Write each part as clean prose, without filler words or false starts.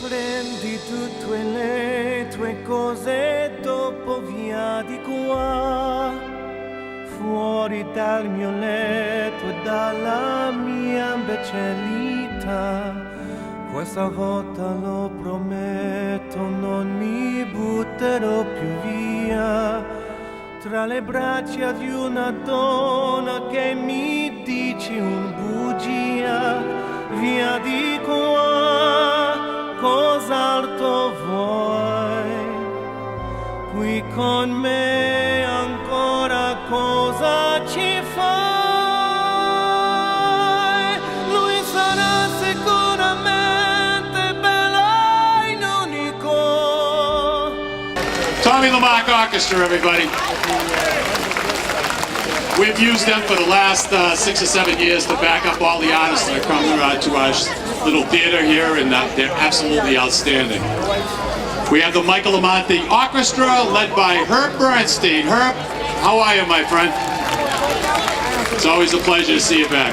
Prendi tutte le tue cose dopo via di qua, fuori dal mio letto e dalla mia imbecillità. Questa volta lo prometto, non mi butterò più via tra le braccia di una donna che mi dici un bugia. Via di qua, cos'altro vuoi? Qui con me ancora cosa ci fai? Lui sarà sicuramente bello in unico. Tommy Lamarck Orchestra, everybody. We've used them for the last 6 or 7 years to back up all the artists that come to our little theater here, and they're absolutely outstanding. We have the Michael Amanti Orchestra, led by Herb Bernstein. Herb, how are you, my friend? It's always a pleasure to see you back.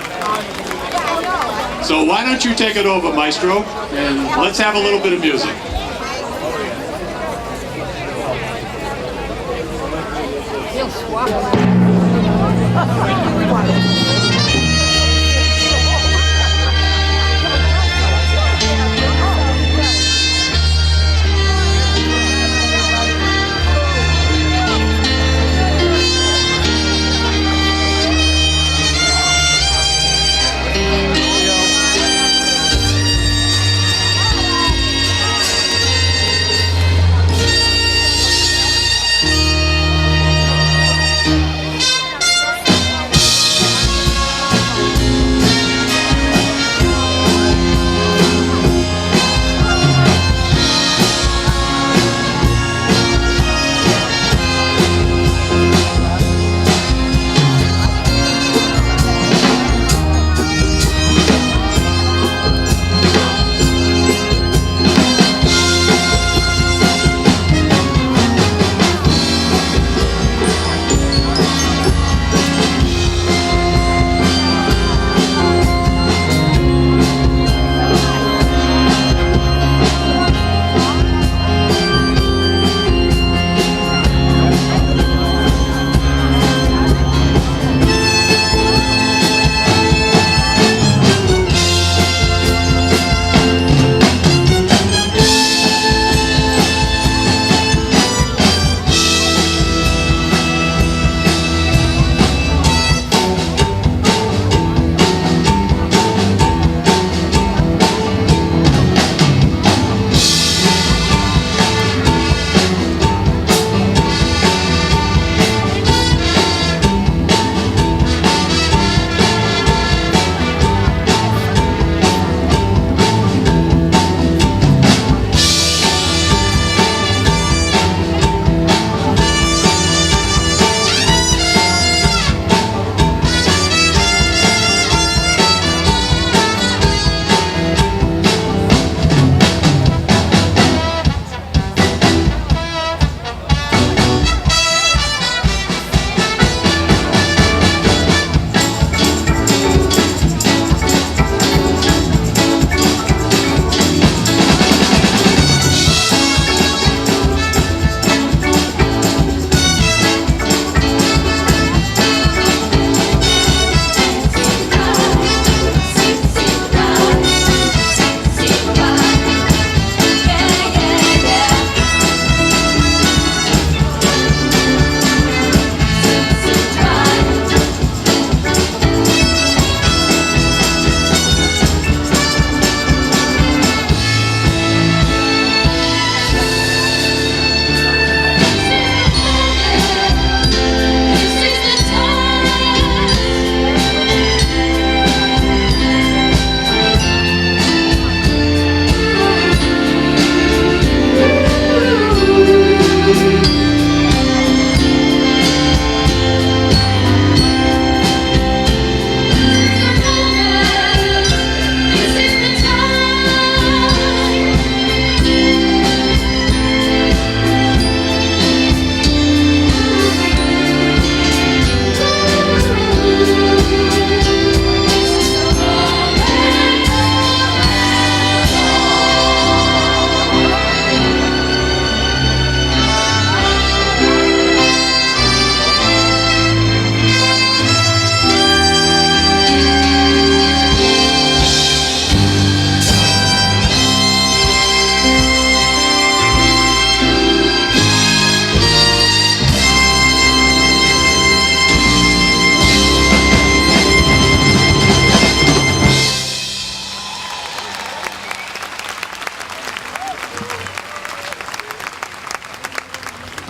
So why don't you take it over, Maestro, and let's have a little bit of music.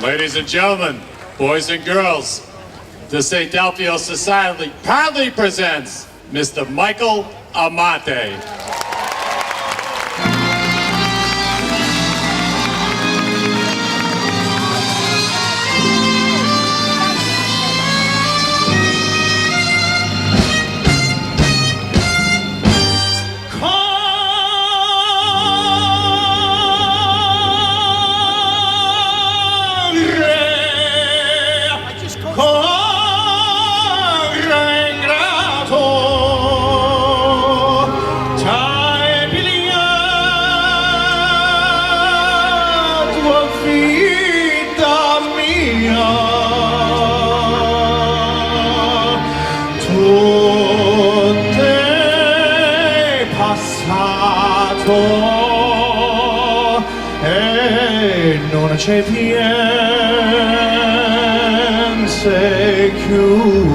Ladies and gentlemen, boys and girls, the St. Delphio Society proudly presents Mr. Michael Amanti. E non c'è piense più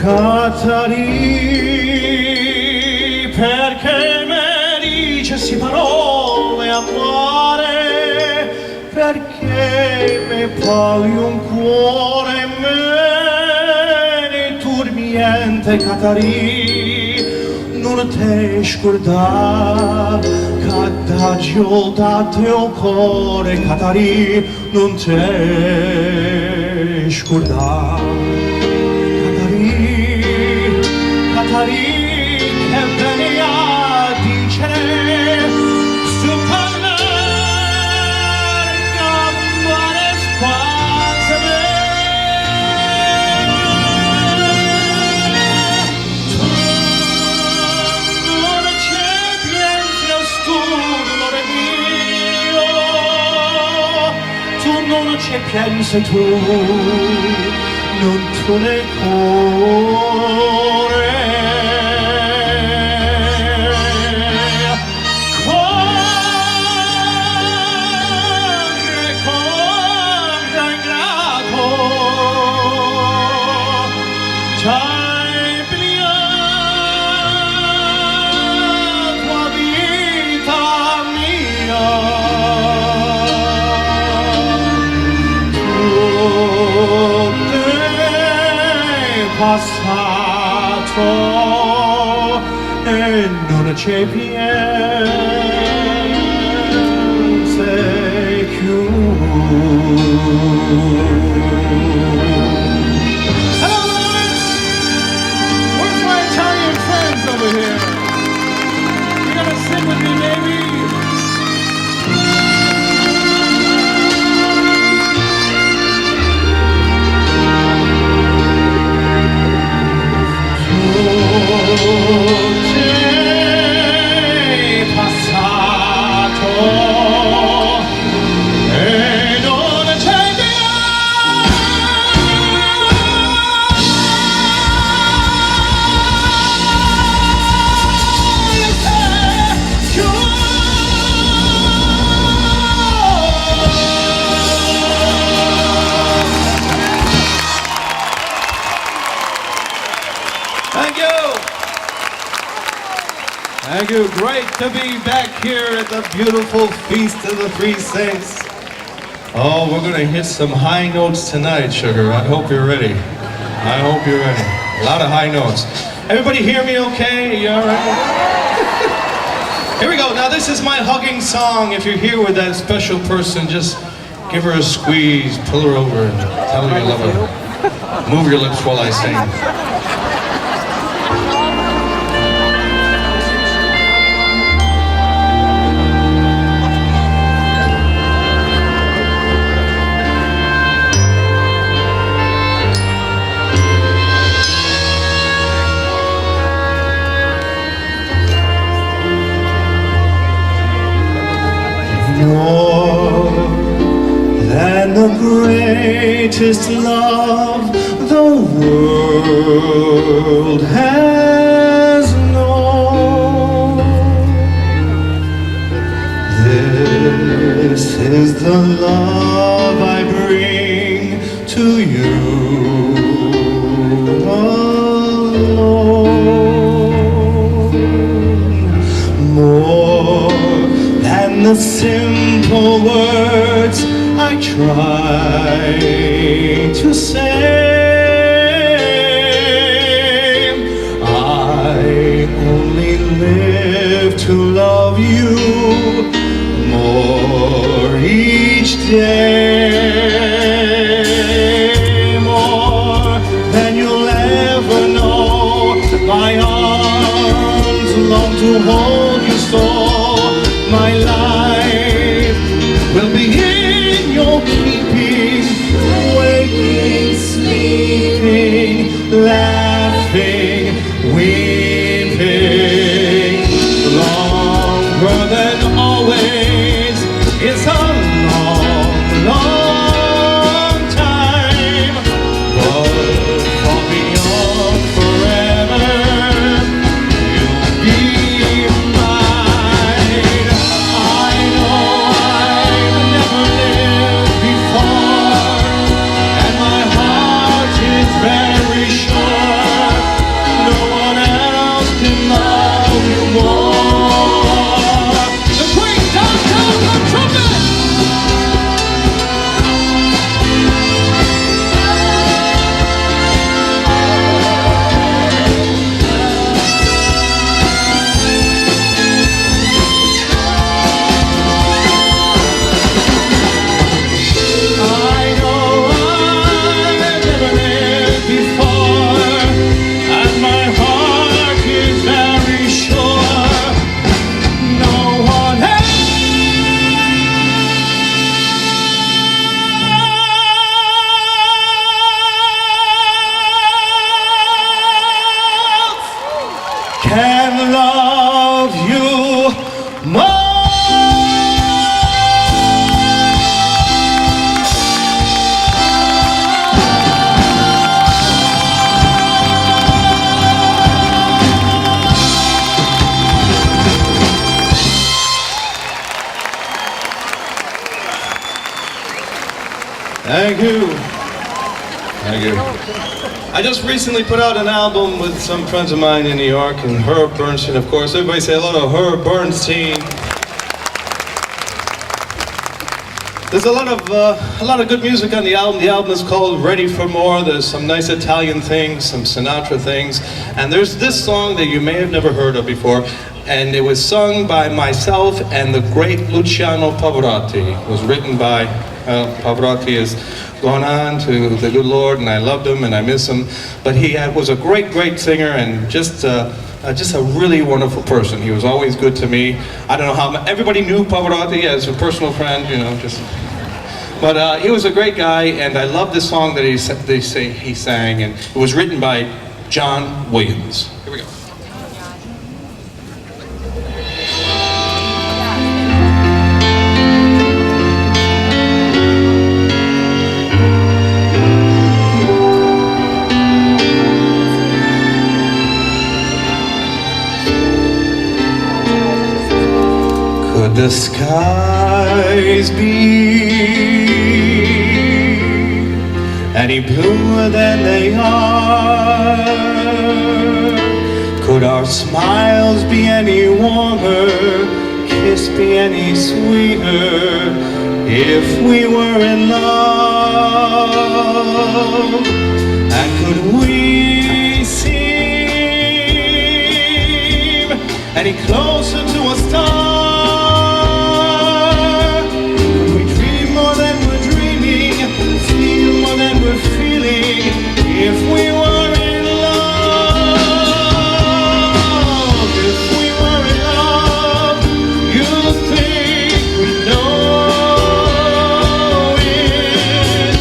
Catari, perché mi dicessi parole amare, perché mi parli un cuore me turbiente Catari, non te scordar c'adagio da teu cuore Catari, non te scordar Catari che veni a dicere su parlare campane spasme tu non c'è piensi a stulore mio, tu non c'è piensi tu, non tu ne cuore. Passato e non c'è piense più. Hello, Lawrence! Where's my Italian friends over here? You gonna sing with me, baby? Thank you. Great to be back here at the beautiful Feast of the Three Saints. Oh, we're going to hit some high notes tonight, Sugar. I hope you're ready. I hope you're ready. A lot of high notes. Everybody hear me okay? You all right? Here we go. Now, this is my hugging song. If you're here with that special person, just give her a squeeze, pull her over, and tell her you love her. Move your lips while I sing. More than the greatest love the world has known. This is the love I bring to you alone. the simple words I try to say. I only live to love you more each day, more than you'll ever know. My arms long to hold you so. My life will be in your keeping, waking, sleeping, laughing, weeping, longer than always. It's a long, long time, but far beyond forever, you'll be mine. I know I've never lived before, and my heart is very sure no one else can love you more. The great Don trumpet! I know I've never lived before, and my heart is very sure no one else can love you more. Thank you. Thank you. I just recently put out an album with some friends of mine in New York, and Herb Bernstein, of course. Everybody say hello to Herb Bernstein. There's a lot of good music on the album. The album is called Ready for More. There's some nice Italian things, some Sinatra things, and there's this song that you may have never heard of before, and it was sung by myself and the great Luciano Pavarotti. It was written by Pavarotti has gone on to the good Lord, and I loved him and I miss him. But he was a great singer, and just a really wonderful person. He was always good to me. I don't know how everybody knew Pavarotti as a personal friend, you know, but he was a great guy, and I love this song that he sang, and it was written by John Williams. Here we go. Could the skies be any bluer than they are? Could our smiles be any warmer, kiss be any sweeter, if we were in love? And could we seem any closer to a star? If we were in love, if we were in love, you think we know it.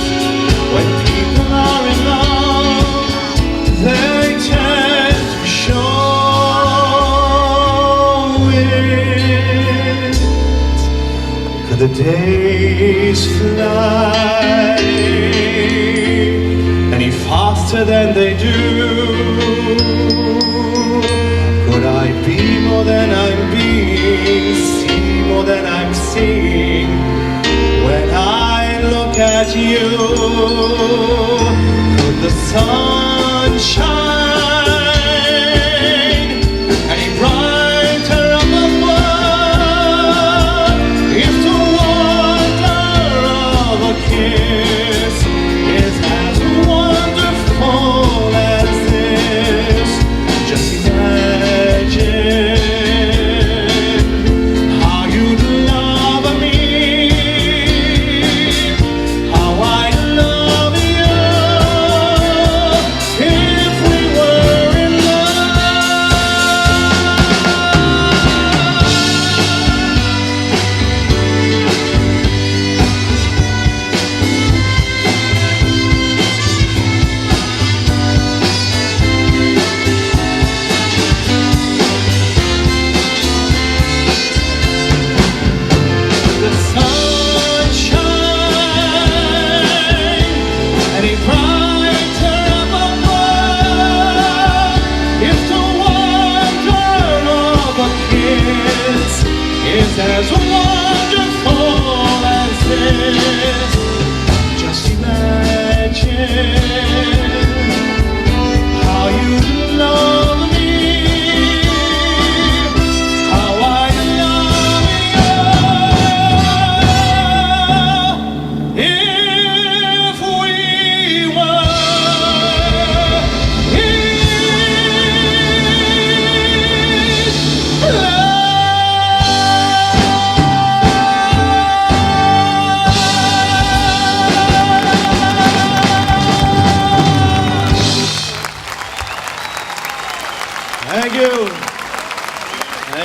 When people are in love, they tend to show it. Could the days fly any faster than they do? Could I be more than I'm being, see more than I'm seeing, when I look at you? Could the sun shine any brighter up above?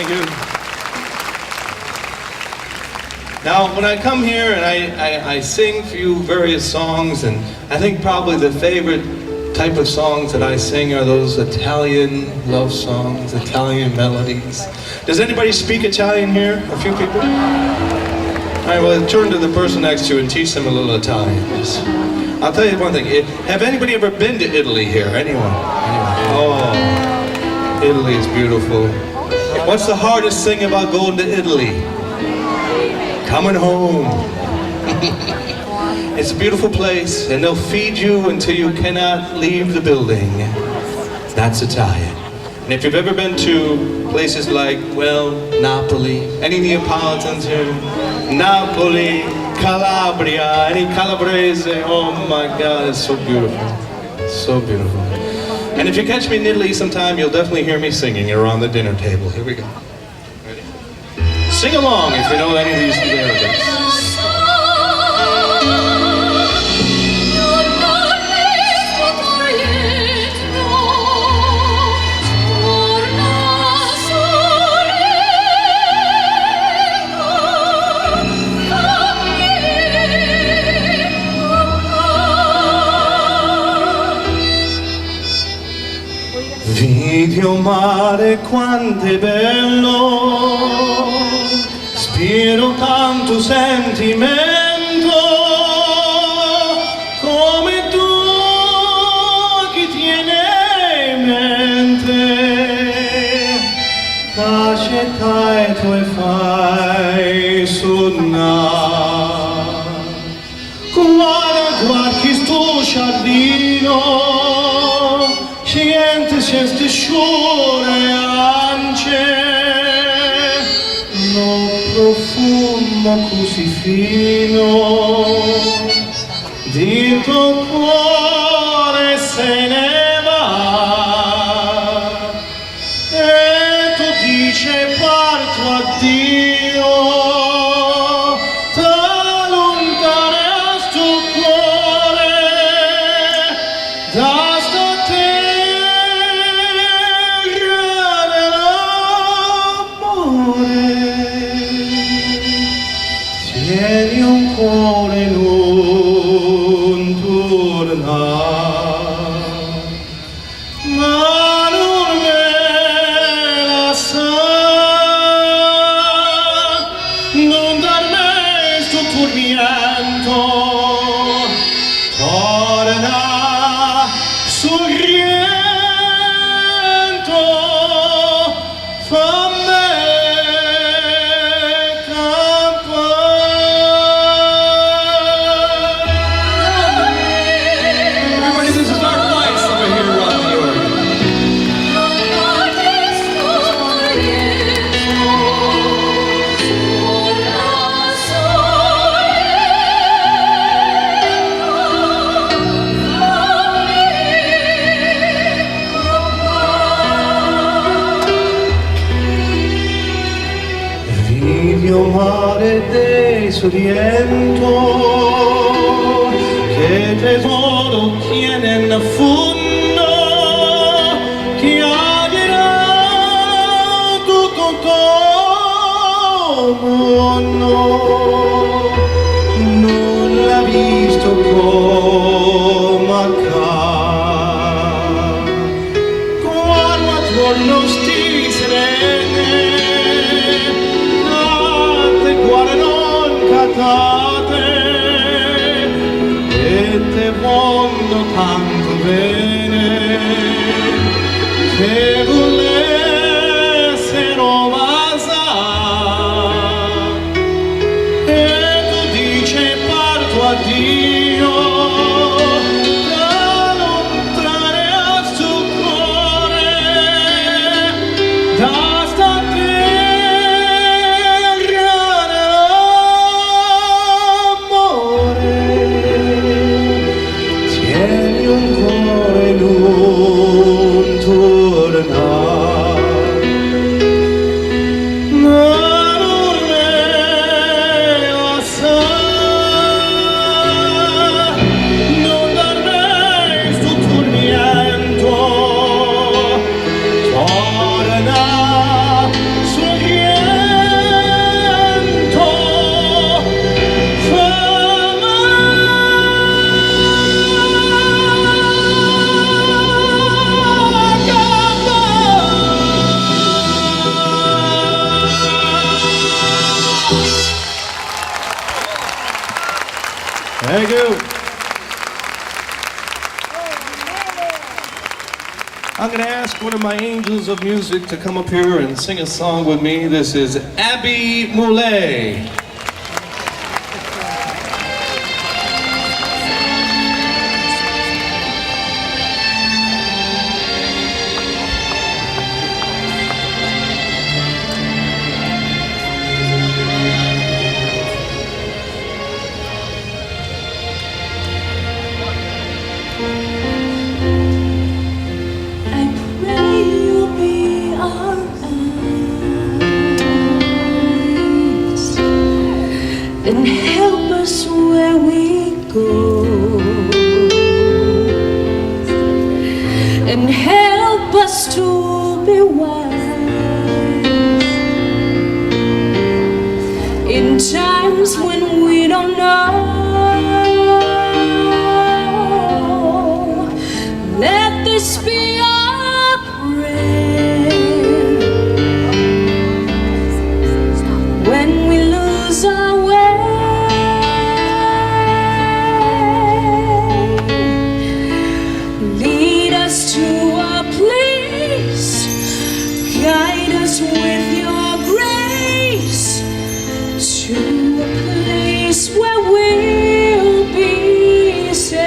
you. Now, when I come here and I sing for you various songs, and I think probably the favorite type of songs that I sing are those Italian love songs, Italian melodies. Does anybody speak Italian here? A few people? All right, well, turn to the person next to you and teach them a little Italian. I'll tell you one thing. Have anybody ever been to Italy here? Anyone? Oh, Italy is beautiful. What's the hardest thing about going to Italy? Coming home. It's a beautiful place, and they'll feed you until you cannot leave the building. That's Italian. And if you've ever been to places like, well, Napoli, any Neapolitans here? Napoli, Calabria, any Calabrese, oh my God, it's so beautiful. So beautiful. And if you catch me in Italy sometime, you'll definitely hear me singing around the dinner table. Here we go. Ready? Sing along if you know any of these lyrics. Video mare quanto è bello, spiro tanto sentimento, come tu chi tiene in mente, la città e tu fai suonare, guarda chi sto giardino, niente senza sciore ance, no profumo così fino, di tuo cuore se ne va, e tu dice parto addio, t'allontaneras tu cuore, da sta tieni un cuore non tornare, ma non me la sa, non darmi sto tormento, torna sorriento, fammi Video mare de sorriento, che tesoro tiene in fondo, che agirà tutto mondo, non l'ha visto come accade, quando attorno sti serene, guardano catate e te voglio tanto bene che volessero basare e tu dice parto addio da lontane al suo cuore da un cuore non torna. I'm going to ask one of my angels of music to come up here and sing a song with me. This is Abby Moulet. And help us where we go, and help us to be wise in times when we don't know. Let this be our prayer when we lose our way. Guide us with your grace to a place where we'll be safe.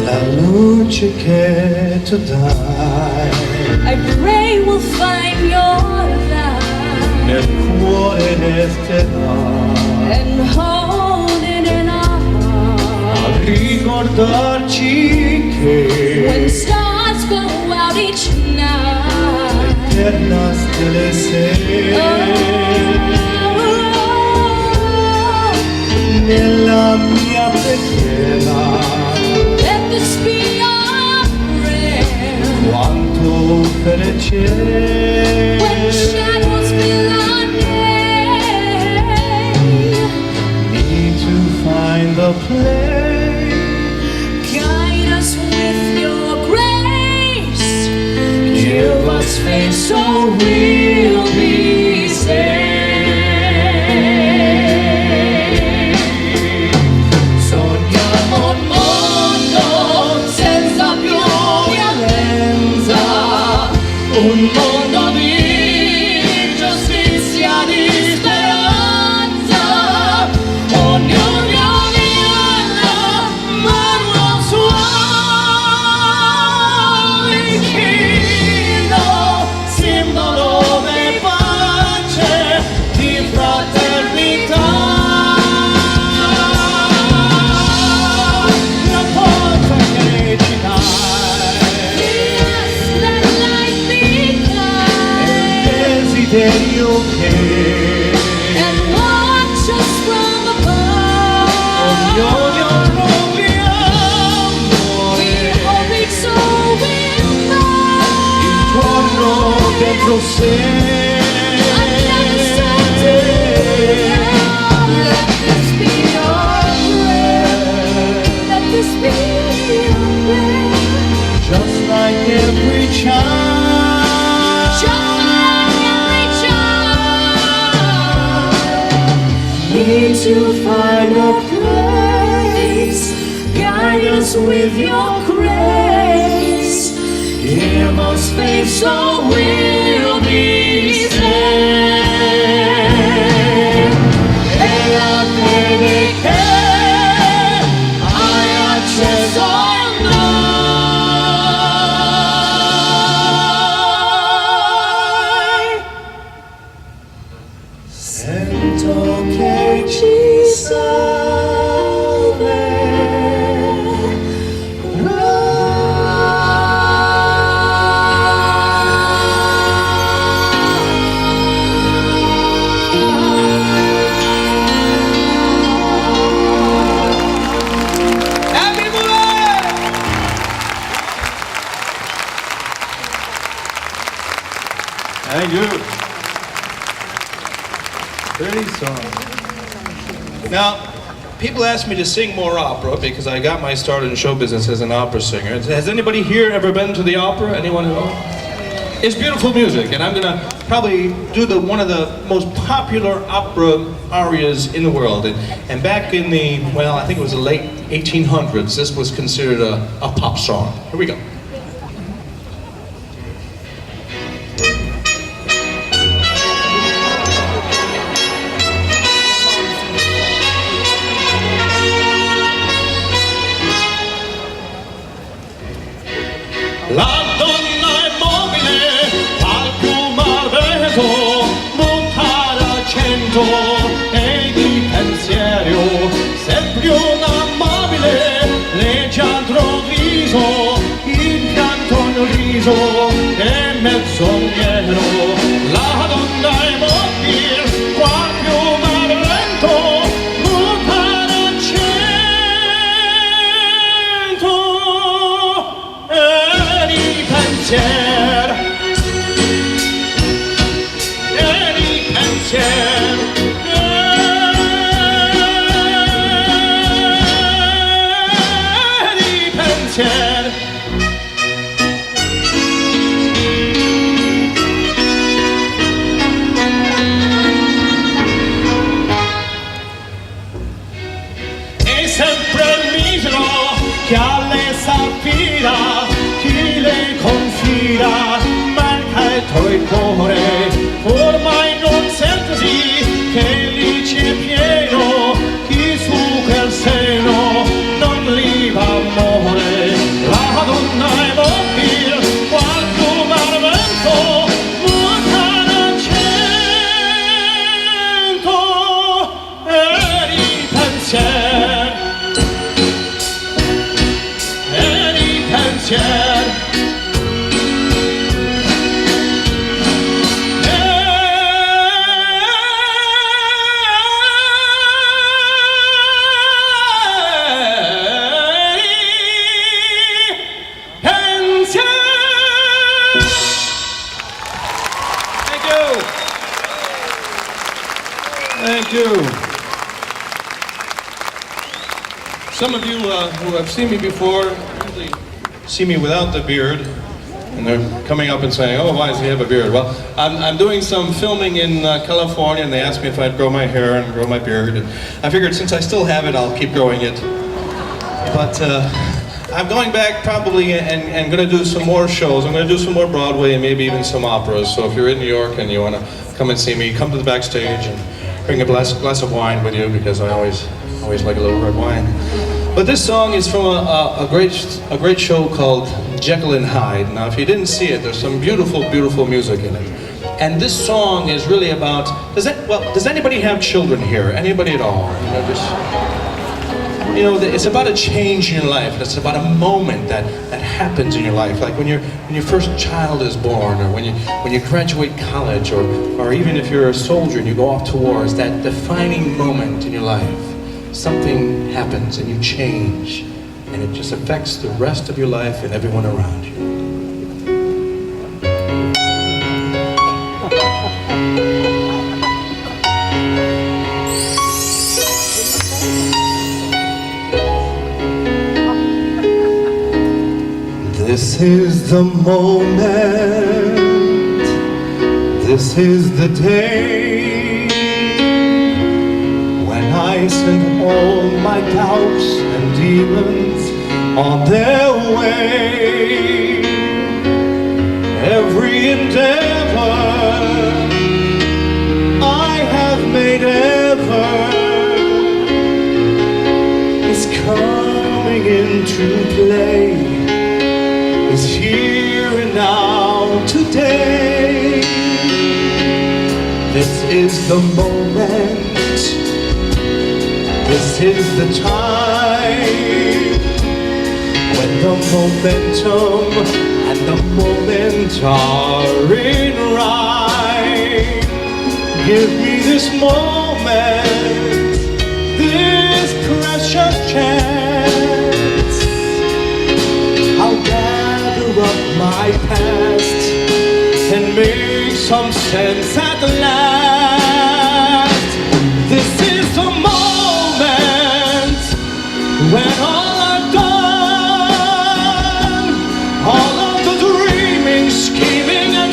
La luce che tu dai, I pray we'll find your light nel cuore resterà, and hold it in our a heart. ricordarci When stars go out each night, eterna stelle sei, nella mia preghiera, let this be our prayer. quanto felice When shadows fill our day, need to find the place. guide us with your grace. Give us faith so we'll be saved. Sogniamo un mondo senza più violenza, un mondo di giustizia, di speranza. Ognuno desiderio che and watch us from above. ognuno trovi We amore, hope it's so we'll know. il giorno dentro sé. Another Saturday. Let this be your prayer. Let this be your prayer. Just like every child, Just like every child, need to find a place. Guide us with your grace. Give us faith so we'll be saved. E la fede che hai acceso in noi. Sento che ci salve. Abby Moulet! Thank you. Pretty song. Now, people ask me to sing more opera because I got my start in show business as an opera singer. Has anybody here ever been to the opera? Anyone at all? It's beautiful music, and I'm gonna probably do one of the most popular opera arias in the world. And back in the, well, I think it was the late 1800s, this was considered a pop song. Here we go. La donna immobile, al piumar veneto, montare al cento e di pensiero, sempre un'amabile, leggiadro viso, il pianto nel riso e menzognero. La donna immobile, al piumar veneto, montare al cento pensier, eri pensier, eri pensier. E sempre il misero che alle s'affida, chi le confida, manca il tuo cuore, ormai non sentesi che lì c'è pieno, chi su quel seno non li va amore. La donna è mobile, qualche marmento, muta al cento, e di pensier, e di pensier. Thank you. Some of you who have seen me before usually see me without the beard, and they're coming up and saying, "Oh, why does he have a beard?" Well, I'm doing some filming in California, and they asked me if I'd grow my hair and grow my beard, and I figured since I still have it, I'll keep growing it. But I'm going back probably and going to do some more shows. I'm going to do some more Broadway and maybe even some operas. So if you're in New York and you want to come and see me, come to the backstage and bring a glass of wine with you, because I always like a little red wine. But this song is from a great show called Jekyll and Hyde. Now, if you didn't see it, there's some beautiful music in it. And this song is really about, does anybody have children here? Anybody at all? It's about a change in your life. It's about a moment that happens in your life, like when your first child is born, or when you graduate college, or even if you're a soldier and you go off to war. It's that defining moment in your life. Something happens and you change, and it just affects the rest of your life and everyone around you. This is the moment, this is the day when I send all my doubts and demons on their way. Every endeavor I have made ever is coming into play. Is here and now today. This is the moment, this is the time, when the momentum and the moment are in rhyme. Give me this moment, this precious chance. I'll gather up my past and make some sense at last. This is the moment when all I've done, all of the dreaming, scheming and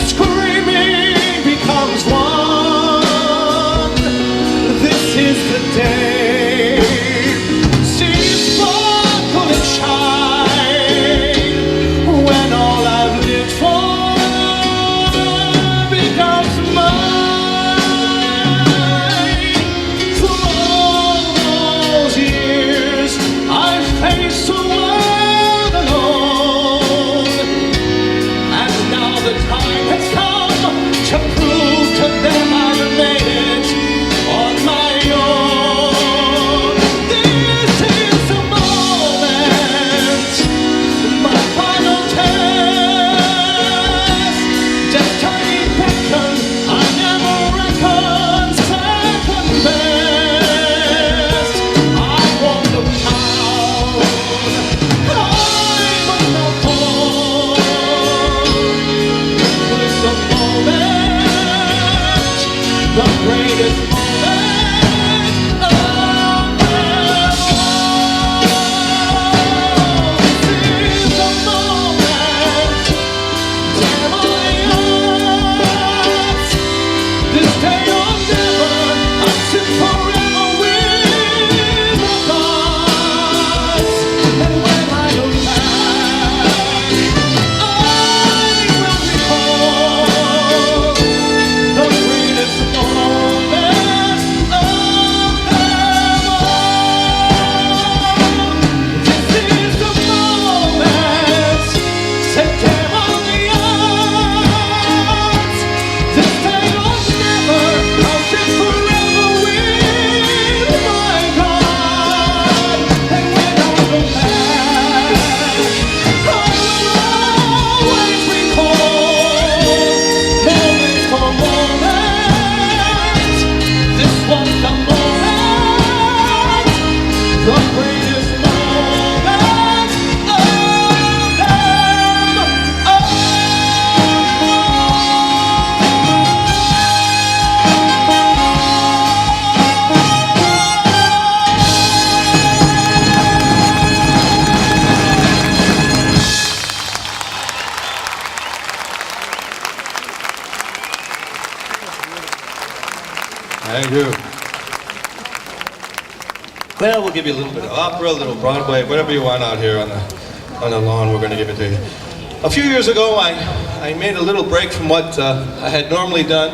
Well, we'll give you a little bit of opera, a little Broadway, whatever you want out here on the lawn, we're going to give it to you. A few years ago, I made a little break from what I had normally done.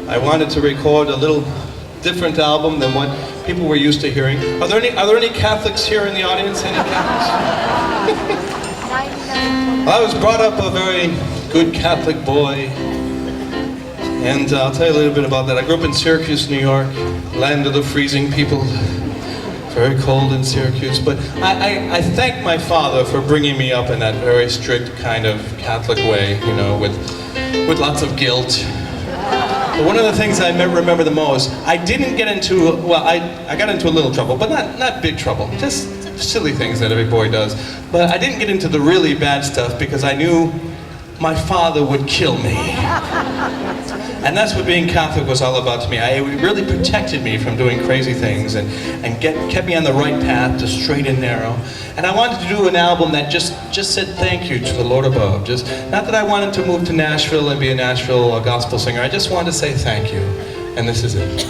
I wanted to record a little different album than what people were used to hearing. Are there any Catholics here in the audience? Any Catholics? I was brought up a very good Catholic boy, and I'll tell you a little bit about that. I grew up in Syracuse, New York, land of the freezing people. Very cold in Syracuse, but I thank my father for bringing me up in that very strict kind of Catholic way, you know, with lots of guilt. But one of the things I remember the most, I didn't get into, well, I got into a little trouble, but not big trouble, just silly things that every boy does. But I didn't get into the really bad stuff because I knew my father would kill me. And that's what being Catholic was all about to me. It really protected me from doing crazy things and kept me on the right path, the straight and narrow. And I wanted to do an album that just said thank you to the Lord above. Not that I wanted to move to Nashville and be a Nashville gospel singer. I just wanted to say thank you. And this is it.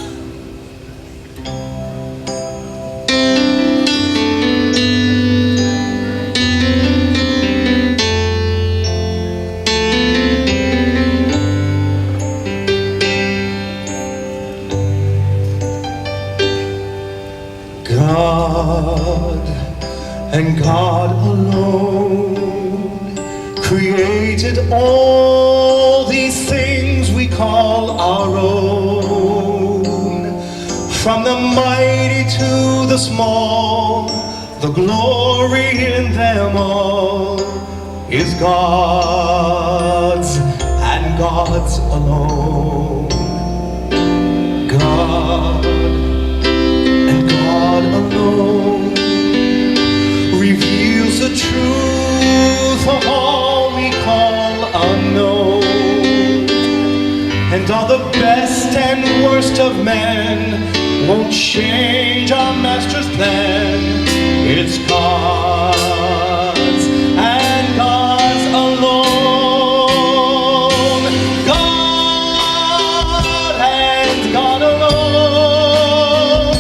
God and God alone created all these things we call our own. From the mighty to the small, the glory in them all is God's and God's alone. God alone reveals the truth of all we call unknown, and all the best and worst of men won't change our master's plan. It's God's and God's alone. God and God alone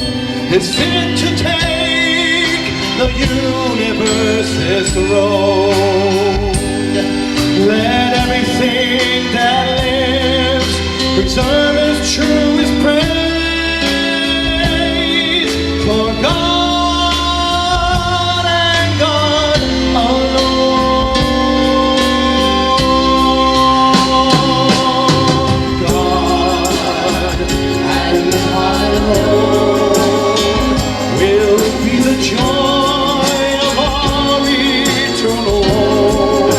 is fit to take the universe's throne. Let everything that lives preserve His truest praise. For God and God alone. God and God alone will be the joy of our eternal home.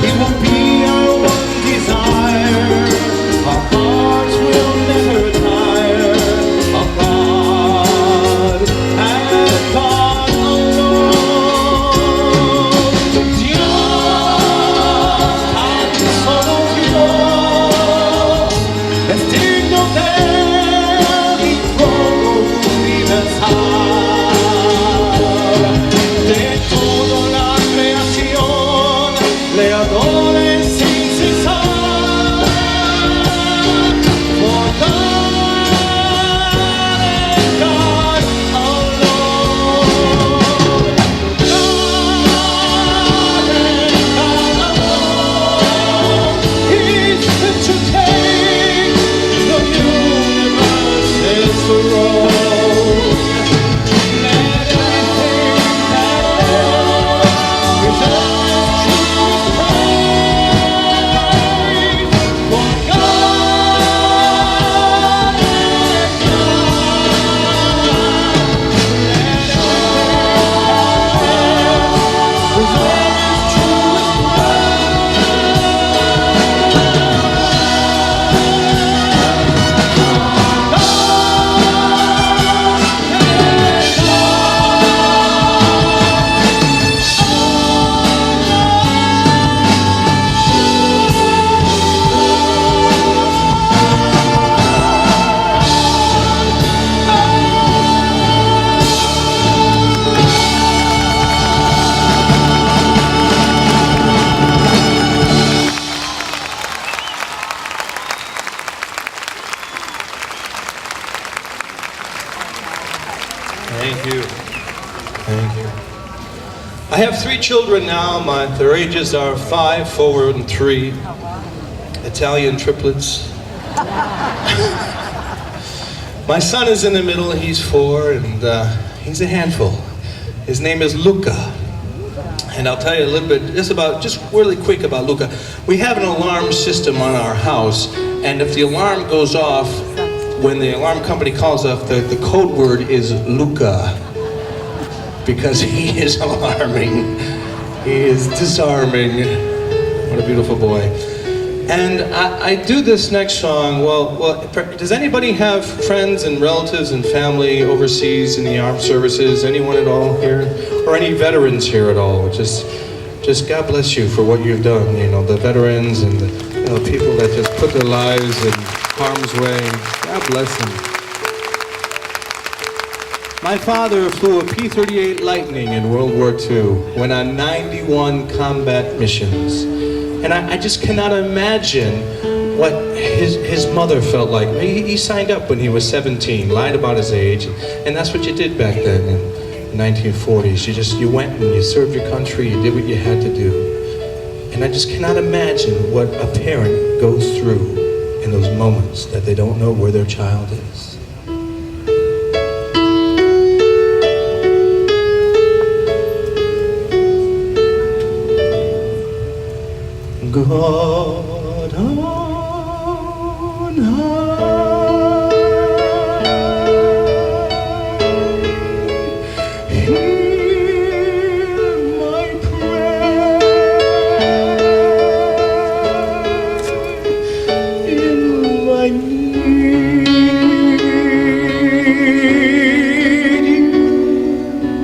He will be our one desire, our heart. Thank you. Thank you. I have 3 children now. Their ages are 5, 4, and 3. Italian triplets. My son is in the middle. He's 4, and he's a handful. His name is Luca. And I'll tell you a little bit, just really quick about Luca. We have an alarm system on our house, and if the alarm goes off, when the alarm company calls off, the code word is Luca, because he is alarming. He is disarming. What a beautiful boy. And I do this next song, well, does anybody have friends and relatives and family overseas in the armed services? Anyone at all here? Or any veterans here at all? Just God bless you for what you've done. You know, the veterans and the people that just put their lives in harm's way. God bless them. My father flew a P-38 Lightning in World War II, went on 91 combat missions. And I just cannot imagine what his mother felt like. He signed up when he was 17, lied about his age, and that's what you did back then in the 1940s. You went and you served your country, you did what you had to do. And I just cannot imagine what a parent goes through in those moments that they don't know where their child is. God on high, hear my prayer in my need.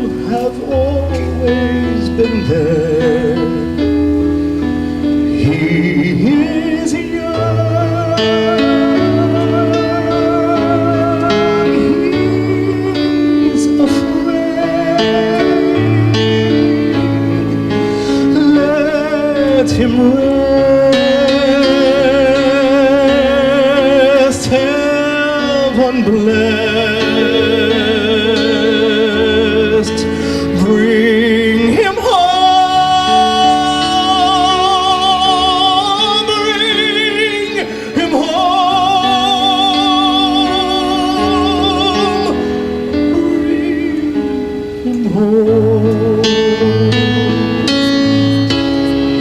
You have always been there. He is young, he's afraid. Let him rest, heaven blessed. Bring him home.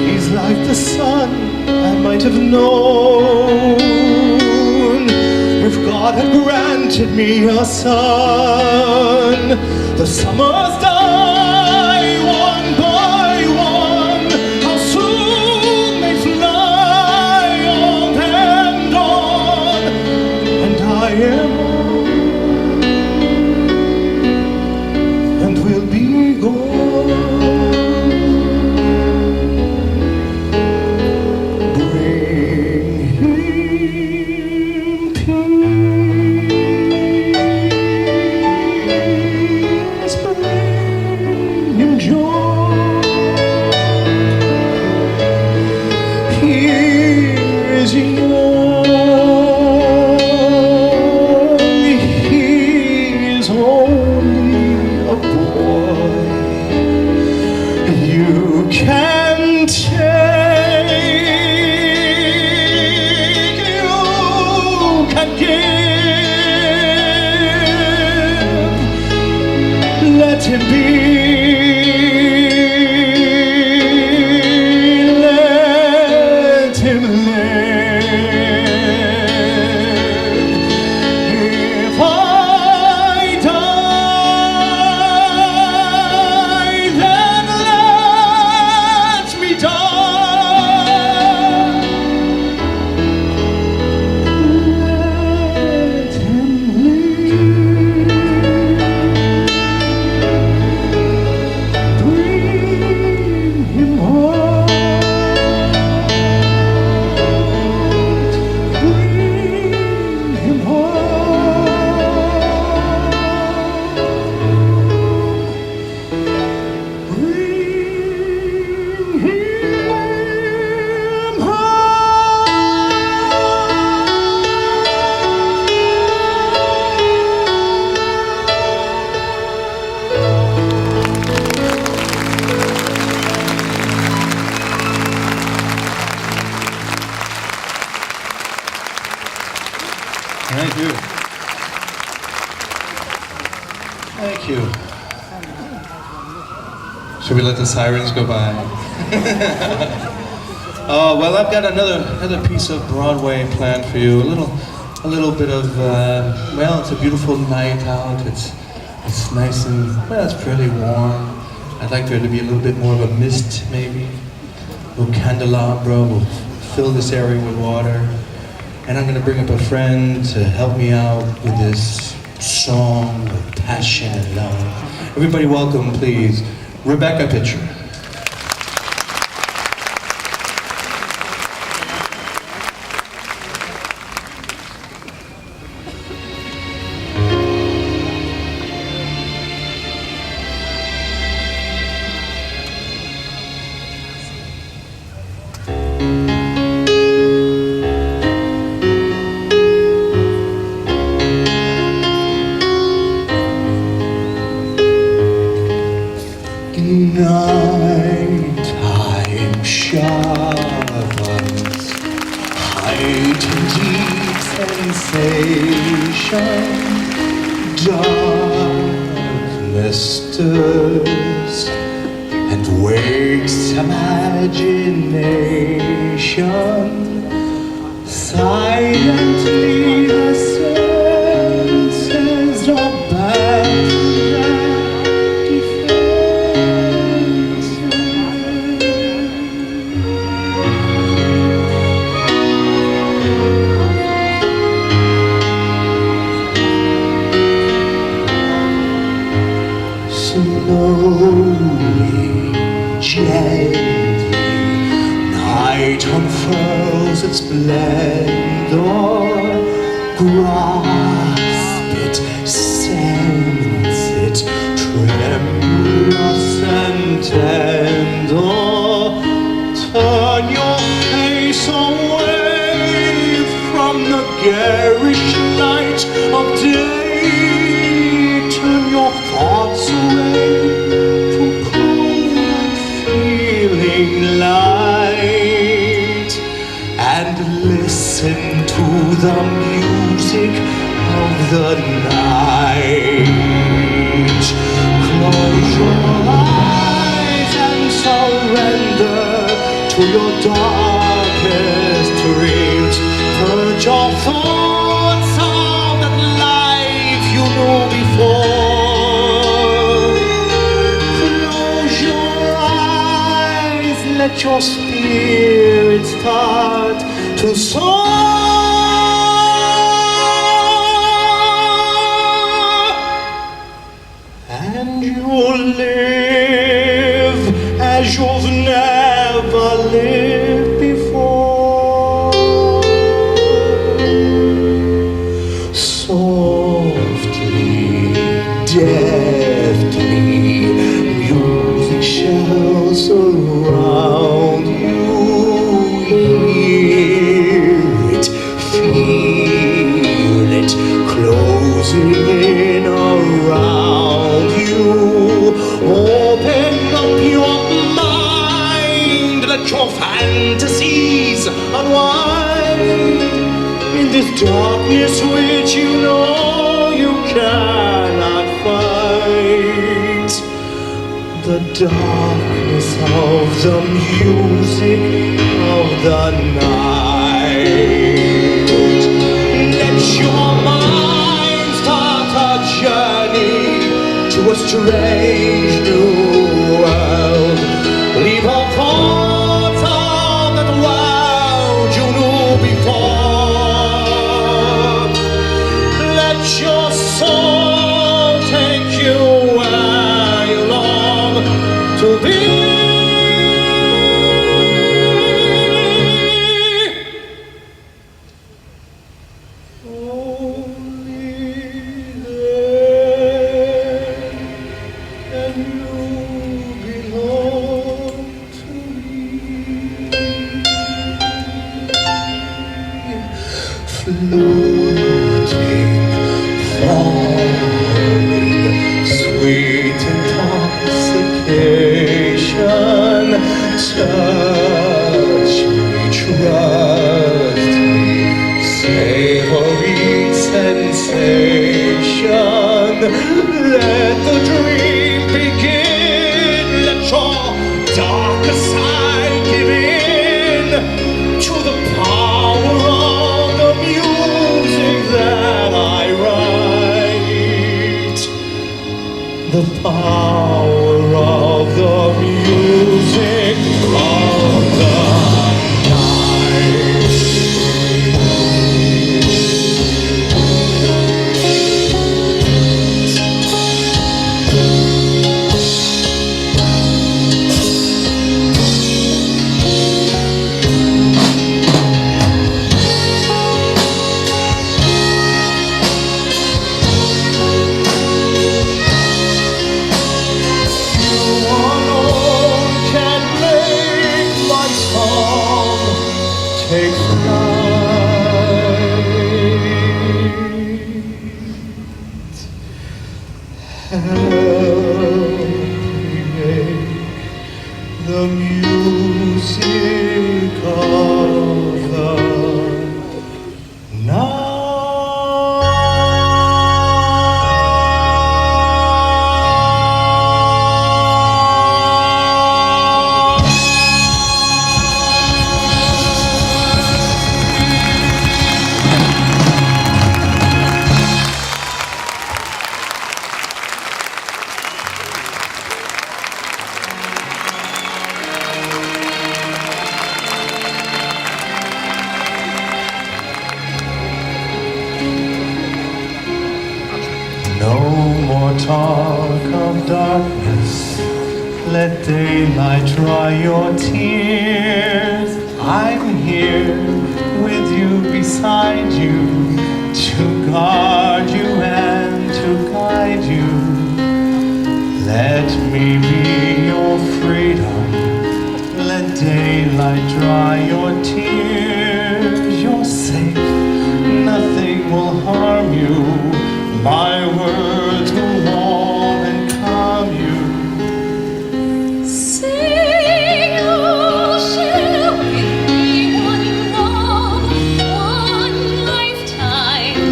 He's like the sun I might have known if God had granted me a son. The summers die one by one. How soon they fly on and on, and I am and will be gone. Bring him peace, bring him joy. Here is young, he is only a boy. You can take, you can give. Let him be, let him live. If I die, then let me die. Let him live. Should we let the sirens go by? Well, I've got another piece of Broadway planned for you. A little bit of well, it's a beautiful night out. It's nice and well, it's fairly warm. I'd like there to be a little bit more of a mist, maybe. A little candelabra will fill this area with water. And I'm going to bring up a friend to help me out with this song of passion and love. Everybody welcome, please, Rebecca Pitcher. Nighttime sharpens heightened deep sensation. Darkness stirs and wakes imagination. Silently the senses are back. Slowly, gently, night unfurls its splendor. Grasp it, sense it, tremulous and tender. Turn your face away from the garish light of day. Turn your thoughts away from cold and feeling light, and listen to the music of the night. Close your eyes and surrender to your darkest dreams. Purge your thoughts of that life you knew before. Let your spirit start to soar, and you'll live as you've never lived before. Softly, deftly, music shall surround you. Hear it, feel it, closing in around you. Open up your mind, let your fantasies unwind in this darkness which you know you cannot fight. The darkness of the music of the night. Let your mind start a journey to a strange new world. Leave all thoughts of that world you knew before. Let your soul take you where you long to be. Only there can you belong to me. Floating, falling, sweet intoxication. Touch me, trust me, savory sensation. Let the dream begin. Let your darkness, let daylight dry your tears. I'm here with you, beside you, to guard you and to guide you. Let me be your freedom, let daylight dry your tears. You're safe, nothing will harm you. My words will warm and calm you. Say you'll share with me one love, one lifetime.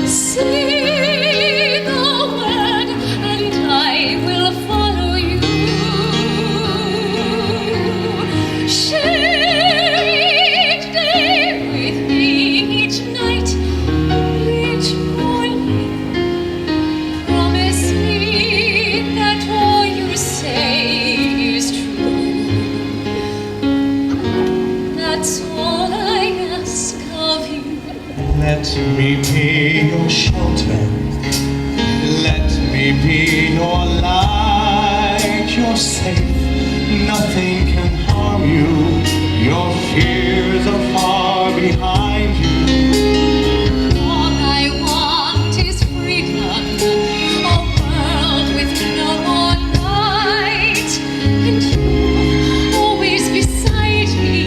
Say the word and I will follow you. Share each day with me, each night, each morning. Promise me that all you say is true. That's all I ask of you. Let me be your shelter, let me be your light. You're safe, nothing can harm you. Your fears are far behind you. All I want is freedom, a world with no more night, and you always beside me,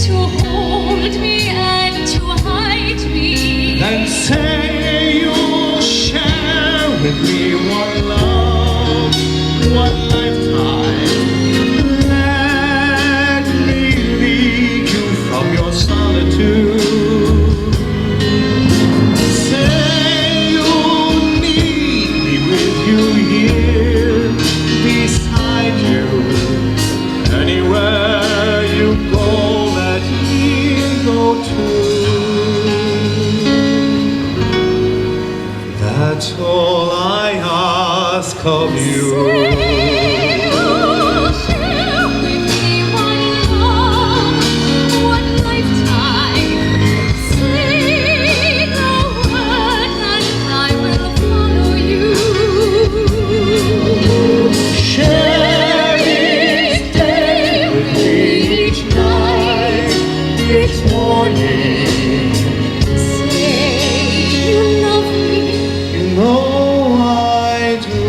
to hold me and to hide me. Then say you'll share with me one love, one lifetime. Let me lead you from your solitude. Say you'll need me with you here, beside you. Anywhere you go, let me go too. That's all I ask of you. You'll share with me one love, one lifetime. Say the word and I will follow you. Share each day with me, each night, each morning. Say you love me. You know I do.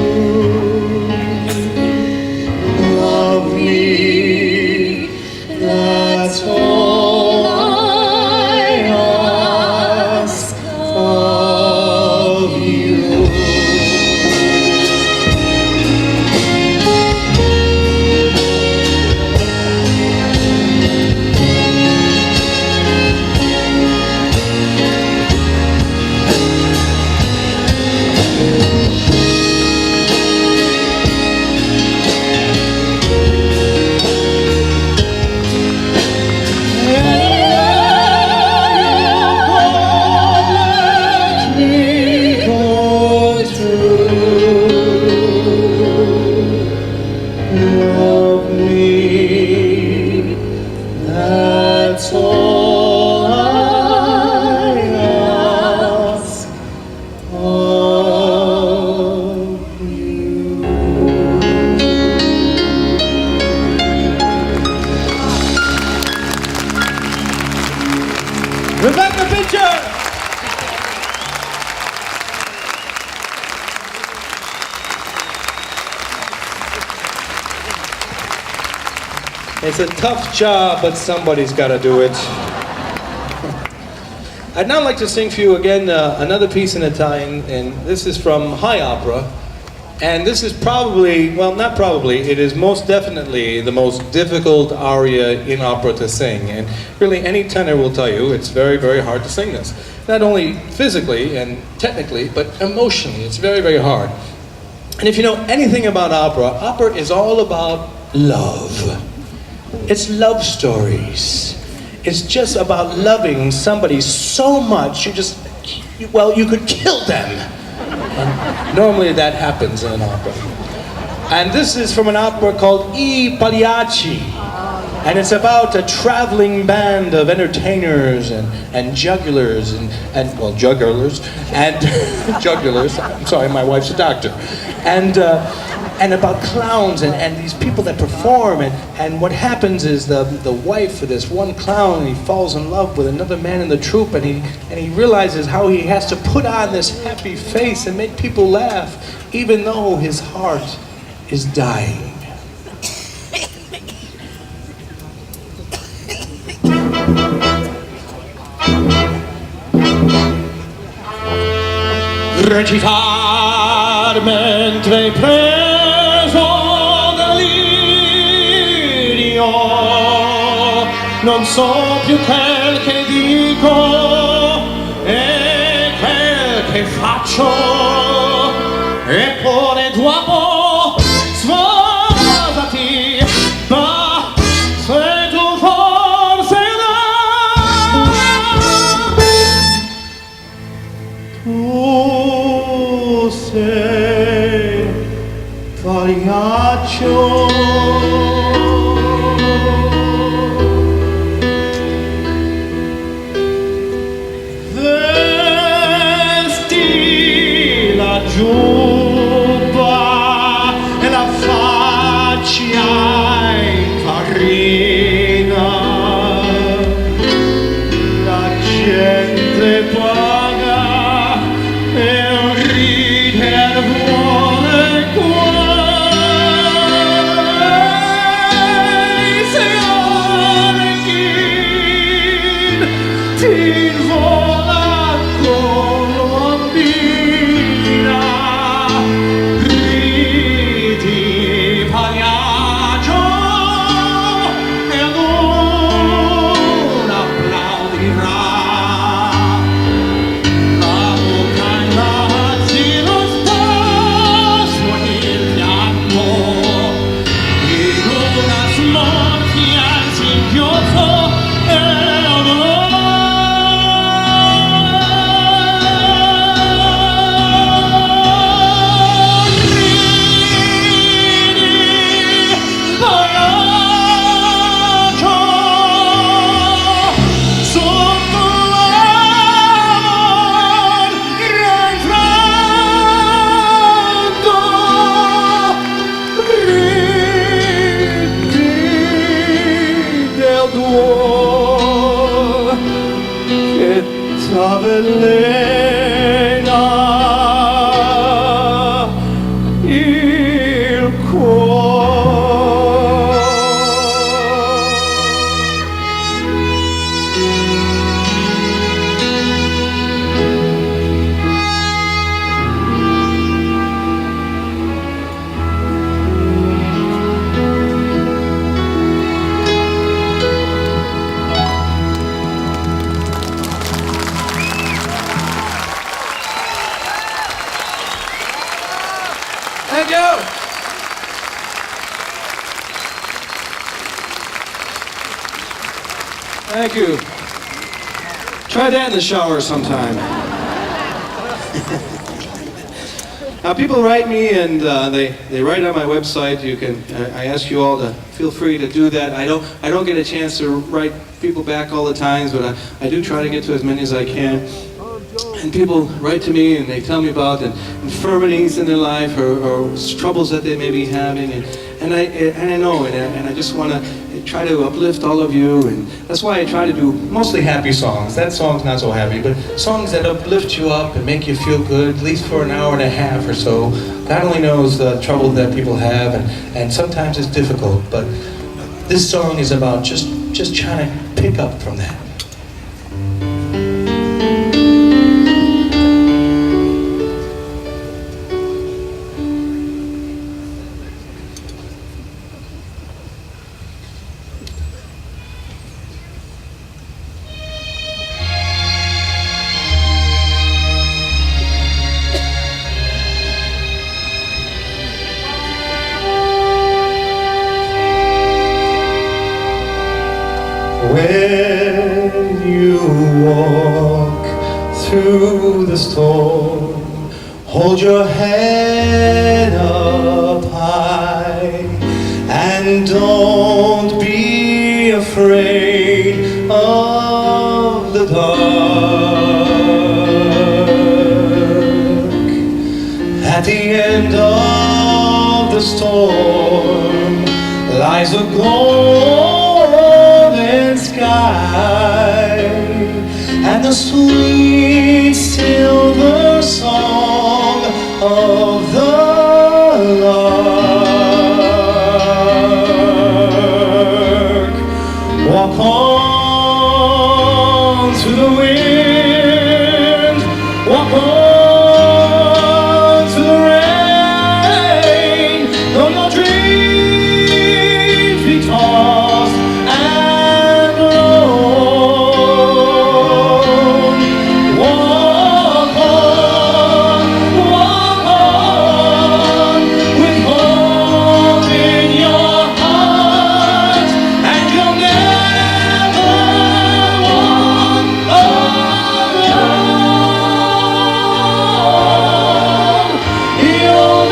Love me, that's all I ask of you. Love me, that's all I ask of you. Rebecca Pitcher! It's a tough job, but somebody's got to do it. I'd now like to sing for you again another piece in Italian, and this is from High Opera. And this is probably, well, not probably, it is most definitely the most difficult aria in opera to sing. And really, any tenor will tell you it's very, very hard to sing this. Not only physically and technically, but emotionally. It's very, very hard. And if you know anything about opera, opera is all about love. It's love stories. It's just about loving somebody so much you just, well, you could kill them. And normally that happens in an opera. And this is from an opera called I Pagliacci. And it's about a traveling band of entertainers and jugglers and well, jugglers and jugglers. I'm sorry, my wife's a doctor. And and about clowns and these people that perform, and what happens is the wife of this one clown, he falls in love with another man in the troupe, and he realizes how he has to put on this happy face and make people laugh even though his heart is dying. Recitar mentre hai preso delirio, non so più quel che dico e quel che faccio, eppure dopo sfogati, ma se tu forse tu sei pagliaccio. Vesti la giubba e la faccia infarina, la gente paga e ride vuole guai, se Arkin ti vola colombina, ridi pagliaccio e non applaudirà. La bocca in l'asilo spasmo il pianto, in una smorfia il singhiozzo e un ridi pagliaccio sotto l'amor rinfranco, ridi del duo che t'avvelena il cuore. Thank you. Thank you. Try that in the shower sometime. Now, people write me and they write on my website. You can. I ask you all to feel free to do that. I don't get a chance to write people back all the times, but I do try to get to as many as I can. And people write to me and they tell me about infirmities in their life or troubles that they may be having, and I know, and I just want to try to uplift all of you, and that's why I try to do mostly happy songs. That song's not so happy, but songs that uplift you up and make you feel good, at least for an hour and a half or so. God only knows the trouble that people have, and sometimes it's difficult, but this song is about just trying to pick up from that. When you walk through the storm, hold your head up high and don't be afraid of the dark. At the end of above the storm lies a golden sky and the sweet silver song of the lark. Walk on through the wind, walk on through the rain, though your dreams be tossed and blown. Walk on with hope in your heart, and you'll never walk alone. You'll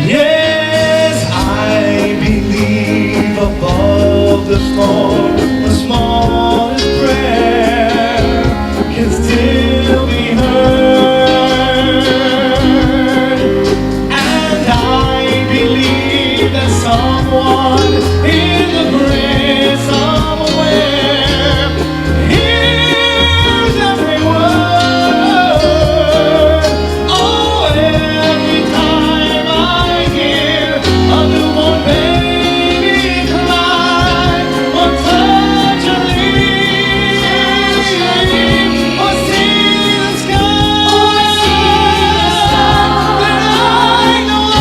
Yes, I believe above the storm, the smallest prayer can still be heard. And I believe that someone in the grid somewhere hears every word. Oh, every time I hear a newborn baby cry, or touch a leaf, or see the sky, then I know I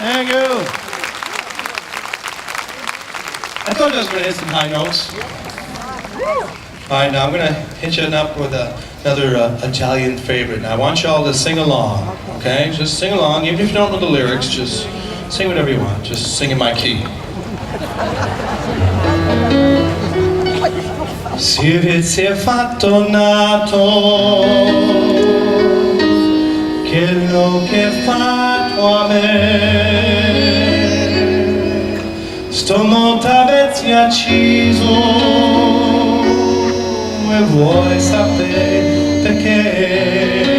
Thank you. I thought I was going to hit some high notes. All right, now I'm going to hit you up with another Italian favorite. Now I want y'all to sing along, okay? Just sing along. Even if you don't know the lyrics, just sing whatever you want. Just sing in my key. Si avessi fatto nato quello che hai fatto a me, sto molto avessi acciso e vuoi sapere perché?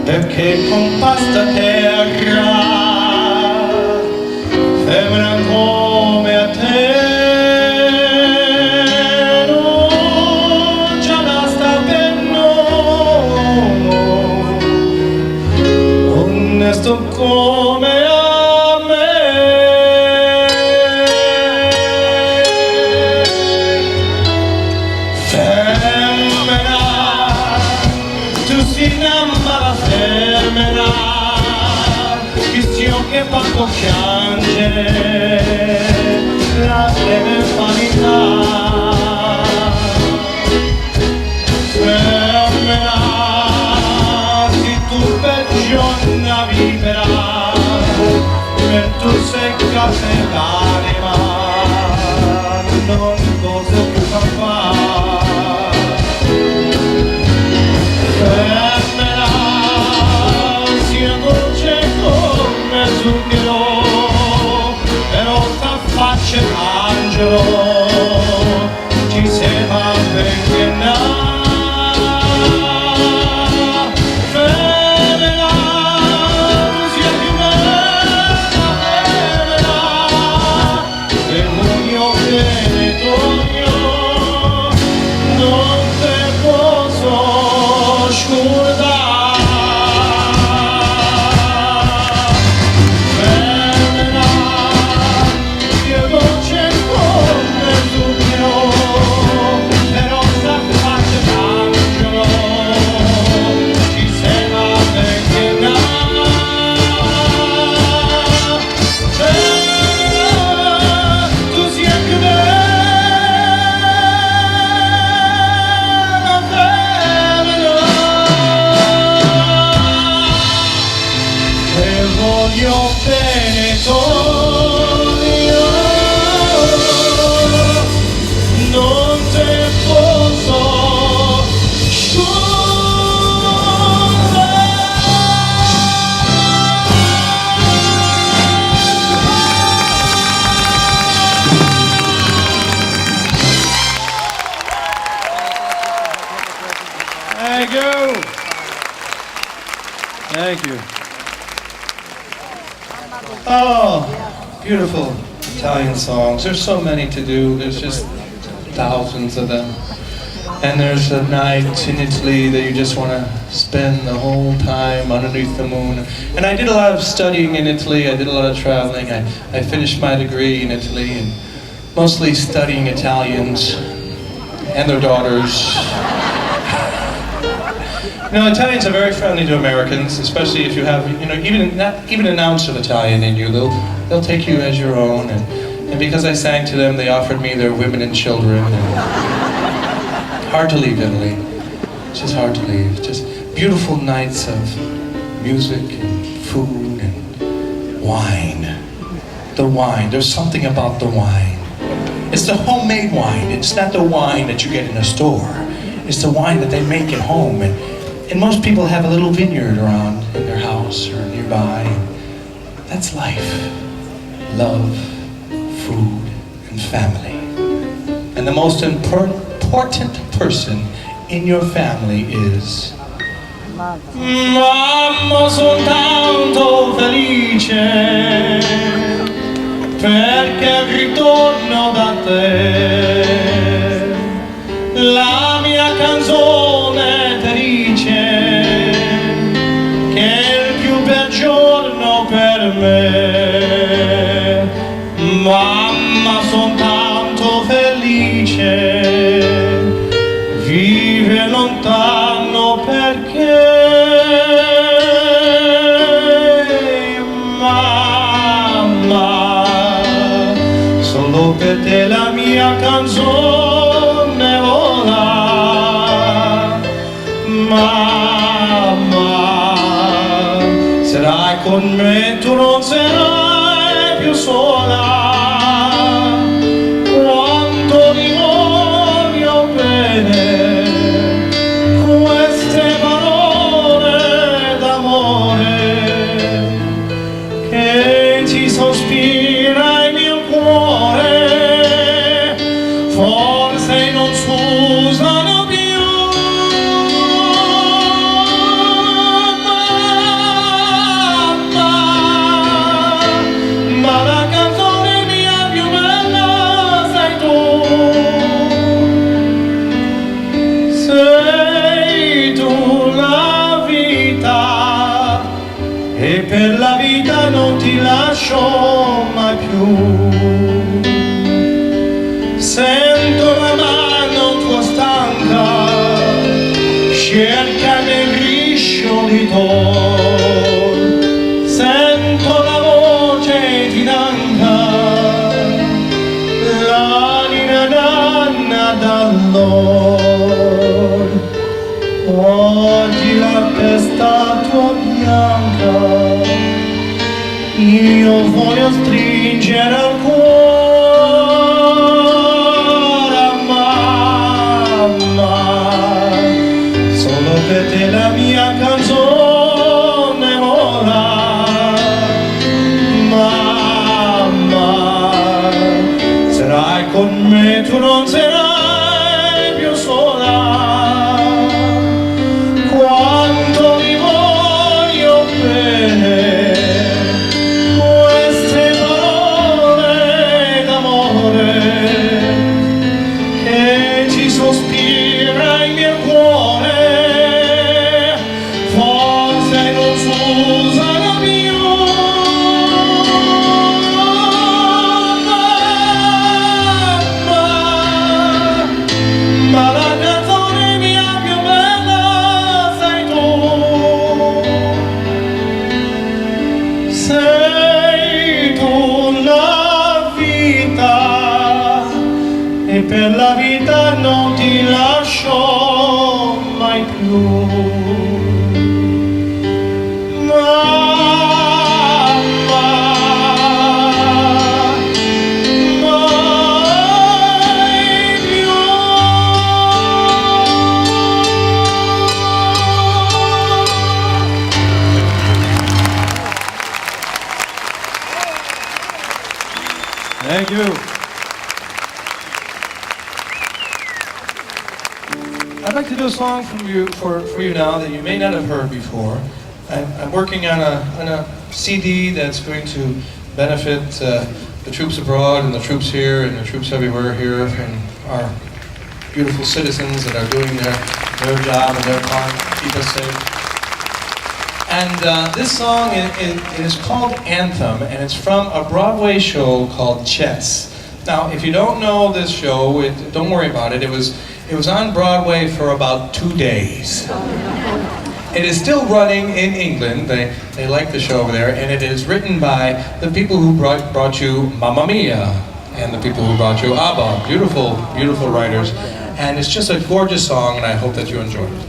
Perché con questa terra femmina come a te onesto come a me. Femmina, tu si innamora femmina, che sia che poco piangere la deve vanità. Femmina, giorna vivrà per tu seccate l'anima, non cose più fa fare. Thank you. Thank you. Oh, beautiful Italian songs. There's so many to do. There's just thousands of them. And there's a night in Italy that you just want to spend the whole time underneath the moon. And I did a lot of studying in Italy. I did a lot of traveling. I finished my degree in Italy and mostly studying Italians and their daughters. You know, Italians are very friendly to Americans, especially if you have, you know, even an ounce of Italian in you. They'll take you as your own. And because I sang to them, they offered me their women and children. And hard to leave Italy. It's just hard to leave. Just beautiful nights of music and food and wine. The wine. There's something about the wine. It's the homemade wine. It's not the wine that you get in a store. It's the wine that they make at home. And most people have a little vineyard around in their house or nearby. That's life. Love, food, and family. And the most important person in your family is... Mamma, sono tanto felice perché ritorno da te. La mia canzone ti dice che è il più bel giorno per me. Mamma, son tanto felice, vive lontano perché mamma, solo per te la mia canzone vola. Mamma, sarai con me, tu non sarai più sola. Quanto ti voglio bene, queste parole d'amore che ti sospira il mio cuore, forse non scusano più. E per la vita non ti lascio mai più. Sento la mano tua stanca, cerca nel risciolito. Sento la voce ti danca, l'anima nanna d'allora. Oggi la testa tua bianca io voglio stringere al cuore, mamma, solo per te la mia canzone vola. Mamma, sarai con me, tu non sarai più sola. Quanto mi voglio bene, queste parole d'amore che ci sospira il mio cuore, Thank you. I'd like to do a song for you now that you may not have heard before. I'm working on a CD that's going to benefit the troops abroad and the troops here and the troops everywhere here and our beautiful citizens that are doing their job and their part to keep us safe. And this song it is called Anthem, and it's from a Broadway show called Chess. Now, if you don't know this show, don't worry about it. It was on Broadway for about 2 days. It is still running in England. They like the show over there, and it is written by the people who brought you Mamma Mia and the people who brought you ABBA. Beautiful, beautiful writers. And it's just a gorgeous song, and I hope that you enjoy it.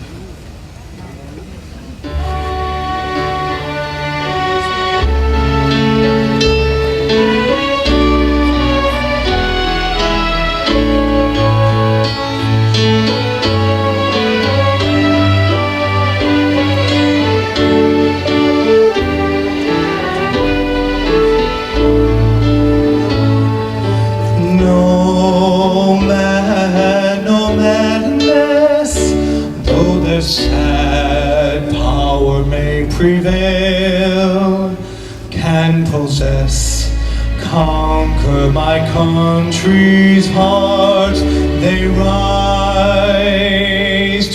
Sad power may prevail, can possess, conquer my country's heart. They rise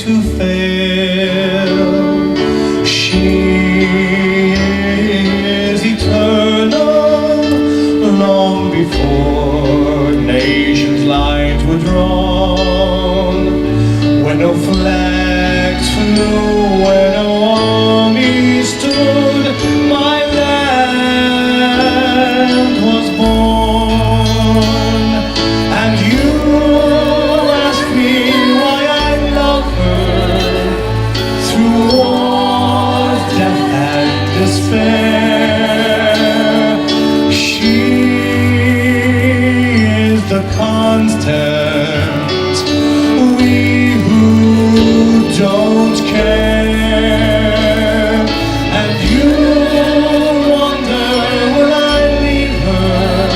to fail. She is eternal, long before nations' lines were drawn, when no flags flew, when no army stood, my land was born. And you ask me why I love her, through wars, death and despair. She is the constant, we who don't care. And you wonder, will I leave her?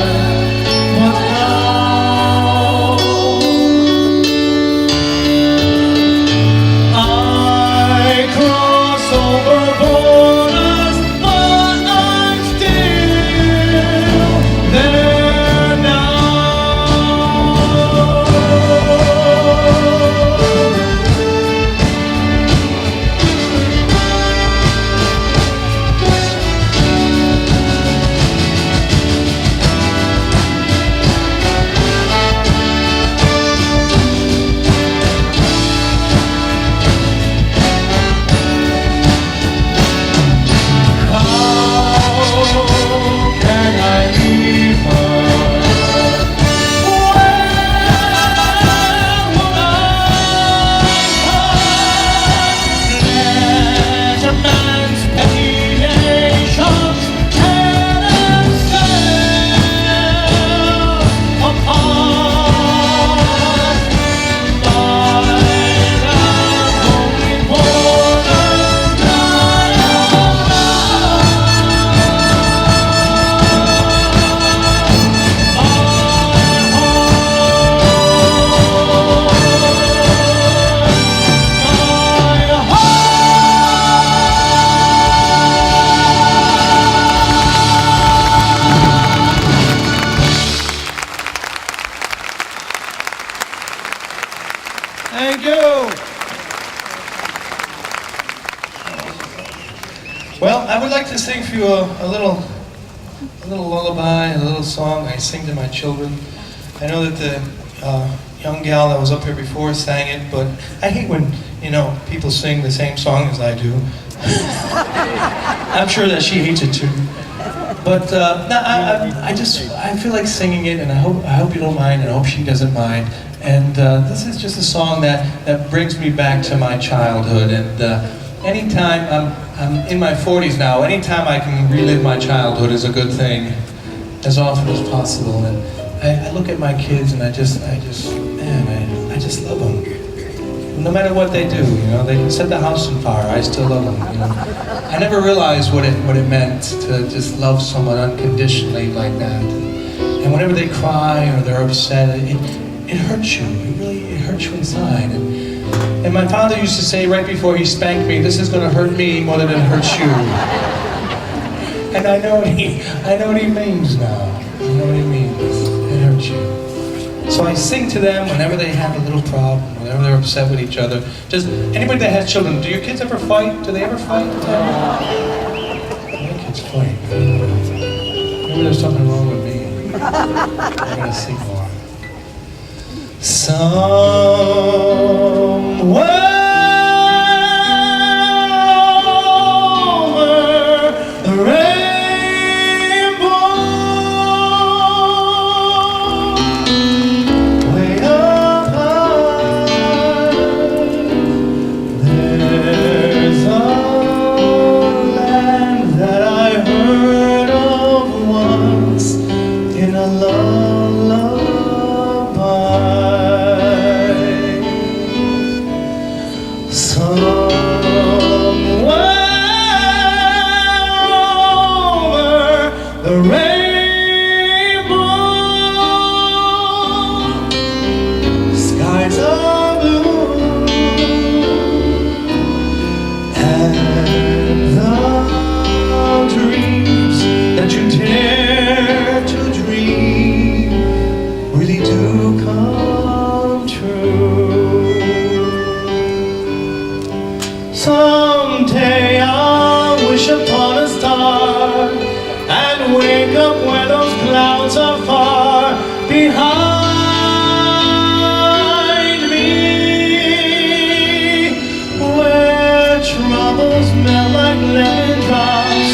But how? I cross over borders, but I'm still there now. Thank you. Well, I would like to sing for you a little lullaby, a little song I sing to my children. I know that the young gal that was up here before sang it, but I hate when, people sing the same song as I do. I'm sure that she hates it too. But no, I feel like singing it, and I hope you don't mind, and I hope she doesn't mind. And this is just a song that brings me back to my childhood. And anytime I'm in my 40s now, anytime I can relive my childhood is a good thing, as often as possible. And I look at my kids, and I just love them. No matter what they do, you know, they can set the house on fire, I still love them, you know. I never realized what it meant to just love someone unconditionally like that. And whenever they cry or they're upset, it hurts you. It hurts you inside. And my father used to say right before he spanked me, "This is going to hurt me more than it hurts you." And I know what he means now. I know what he means. It hurts you. So I sing to them whenever they have a little problem, whenever they're upset with each other. Just anybody that has children, do your kids ever fight? Do they ever fight? My kids fight. Maybe there's something wrong with me. I gotta sing more. Somewhere over the rainbow, way up high, there's a land that I heard of once in a lullaby. Somewhere over the rainbow, skies are blue, and the dreams that you dare to dream really do come true. Someday I'll wish upon a star and wake up where those clouds are far behind me, where troubles melt like lemon drops,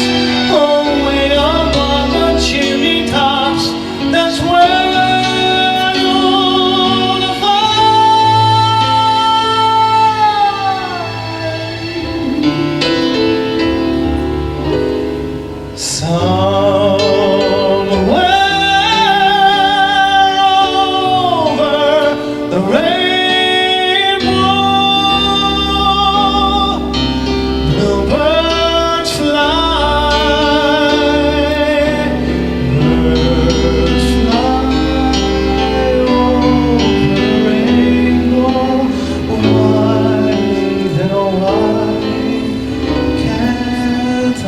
way above the chimney tops. That's where you'll find somewhere over the rainbow, bluebirds fly, birds fly over the rainbow. Why, then oh why can't I?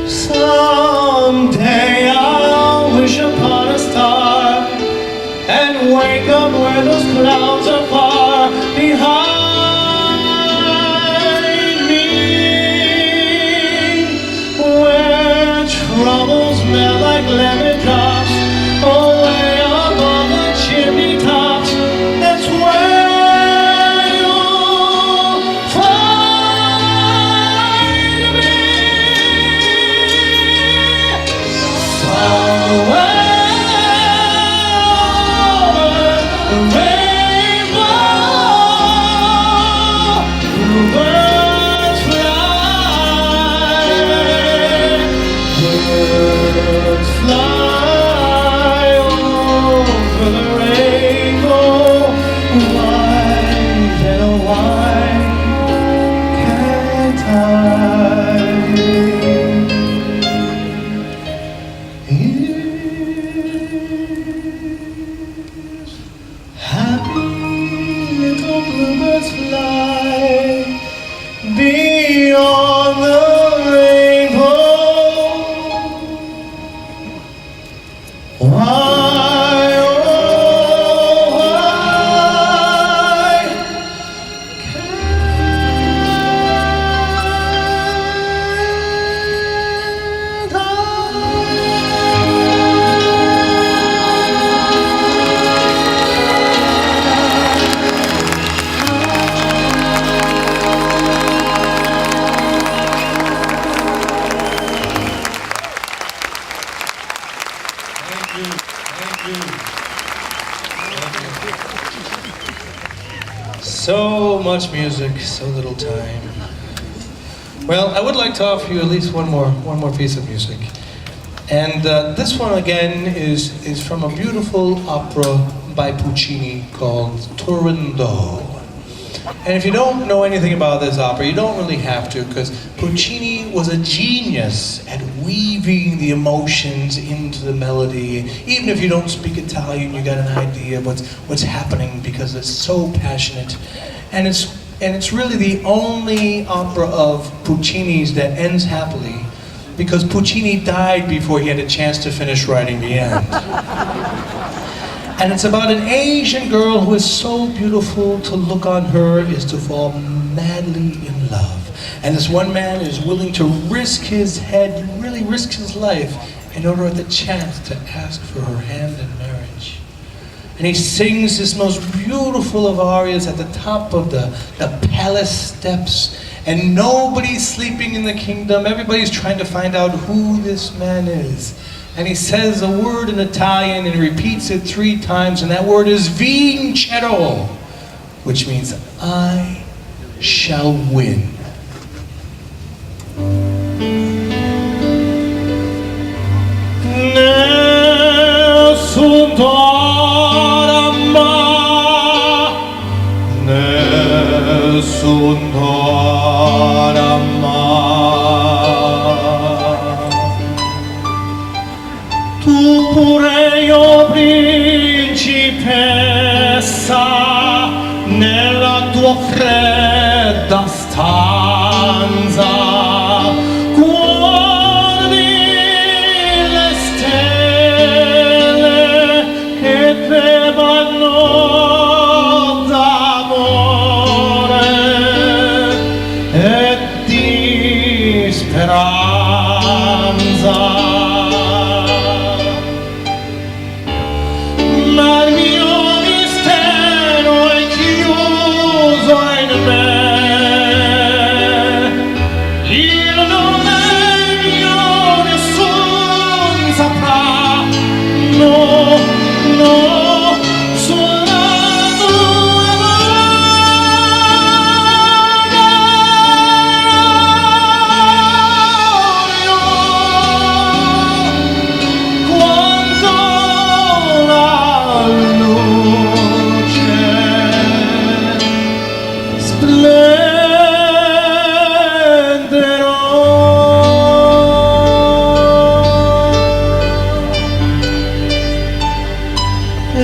Someday I'll wish upon a star and wake up where those clouds are far behind me, where troubles melt like lemon drops, way above the chimney tops. That's where you'll find me. Somewhere over the rainbow, bluebirds fly, birds fly. So much music, so little time. Well, I would like to offer you at least one more piece of music. And this one again is from a beautiful opera by Puccini called Turandot. And if you don't know anything about this opera, you don't really have to, because Puccini was a genius at weaving the emotions into the melody. Even if you don't speak Italian, you got an idea of what's happening because it's so passionate. And it's really the only opera of Puccini's that ends happily, because Puccini died before he had a chance to finish writing the end. And it's about an Asian girl who is so beautiful, to look on her is to fall madly in love. And this one man is willing to risk his head, really risk his life, in order at the chance to ask for her hand in marriage. And he sings this most beautiful of arias at the top of the palace steps, and nobody's sleeping in the kingdom. Everybody's trying to find out who this man is. And he says a word in Italian and he repeats it 3 times, and that word is vincerò, which means I shall win. Nessun dorama, nessun dorama. Tu pure io principessa, nella tua fredda stanza, guardi le stelle che tremano d'amore e di speranza.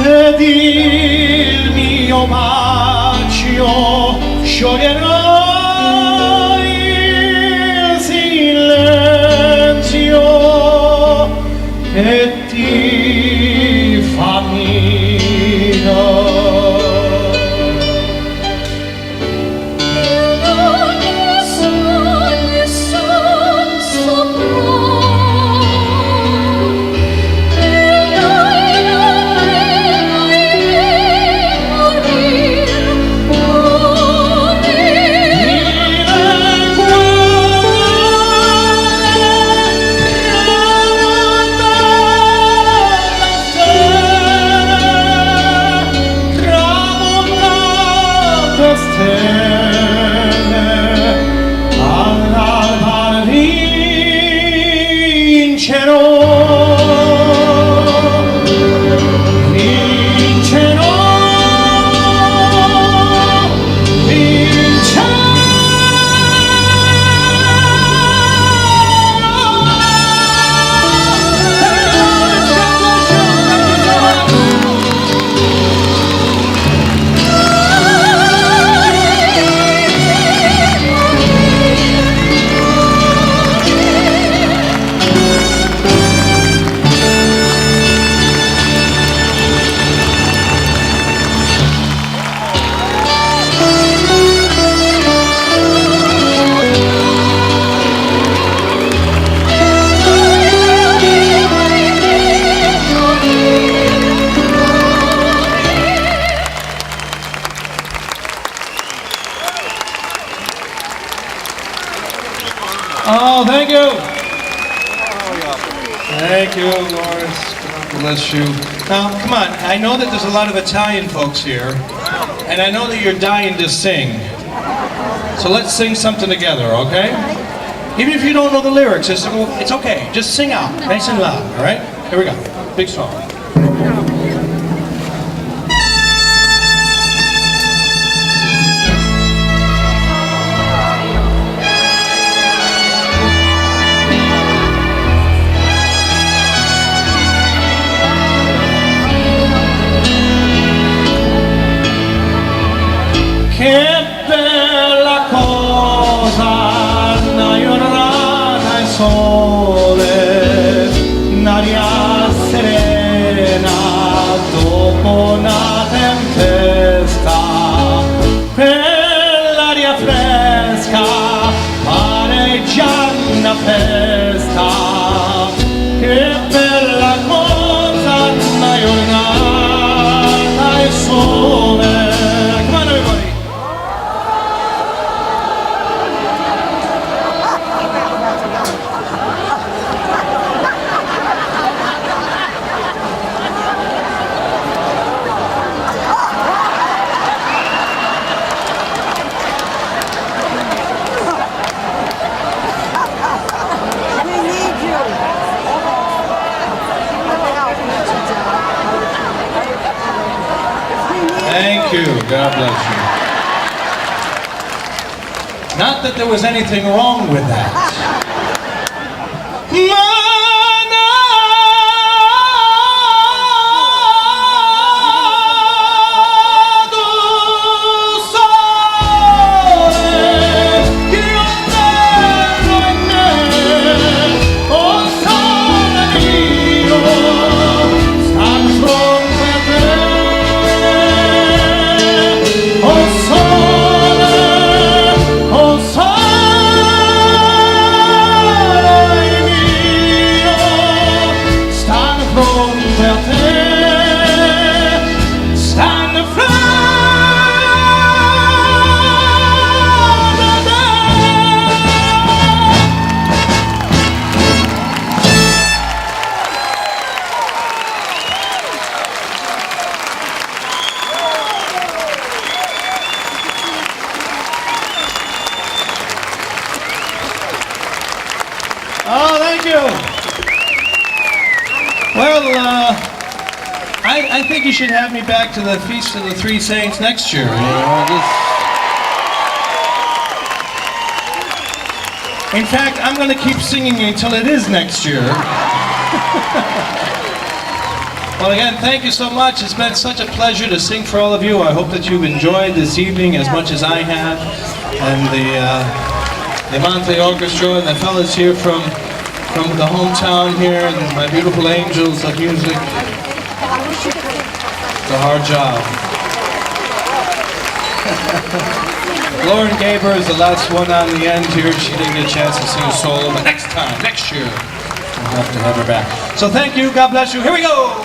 Ed il mio bacio scioglierà il silenzio e ti fa mio. Oh, thank you. Thank you, Lawrence. God bless you. Now, come on. I know that there's a lot of Italian folks here. and I know that you're dying to sing. So let's sing something together, okay? Even if you don't know the lyrics, it's okay. Just sing out, nice and loud, all right? Here we go. Big song. Che bella cosa, una giornata al sole, un'aria serena dopo una tempesta, quell'aria fresca pare già una festa, che bella cosa, una giornata al sole. Come on everybody. Thank you. God bless you. Not that there was anything wrong with that. Oh, thank you. Well, I think you should have me back to the Feast of the Three Saints next year. You know, in fact, I'm going to keep singing until it is next year. Well, again, thank you so much. It's been such a pleasure to sing for all of you. I hope that you've enjoyed this evening as much as I have. And the Amanti Orchestra and the fellas here from the hometown here, and my beautiful angels of music. It's a hard job. Lauren Gaber is the last one on the end here. She didn't get a chance to sing a solo, but next time, next year, we'll have to have her back. So thank you, God bless you. Here we go!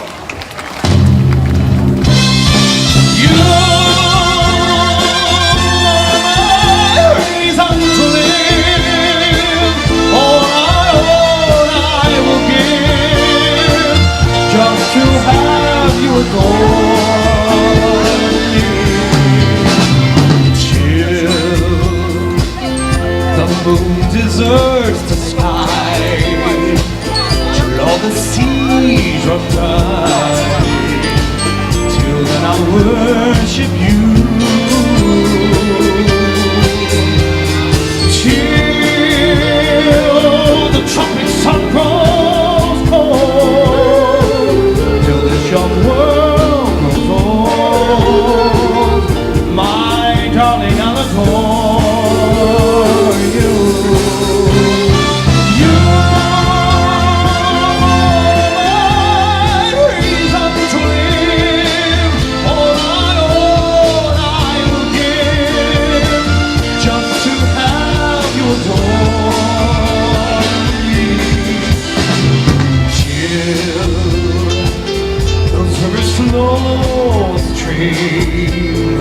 Just to have you adore me, till the moon deserts the sky, till all the seas run dry, till then I'll worship you, till the tropic sun grows cold, till this young world grows old. My darling, I'll adore you. You're my reason to live. All I will give, just to have you adore me. Till those rivers flow stream,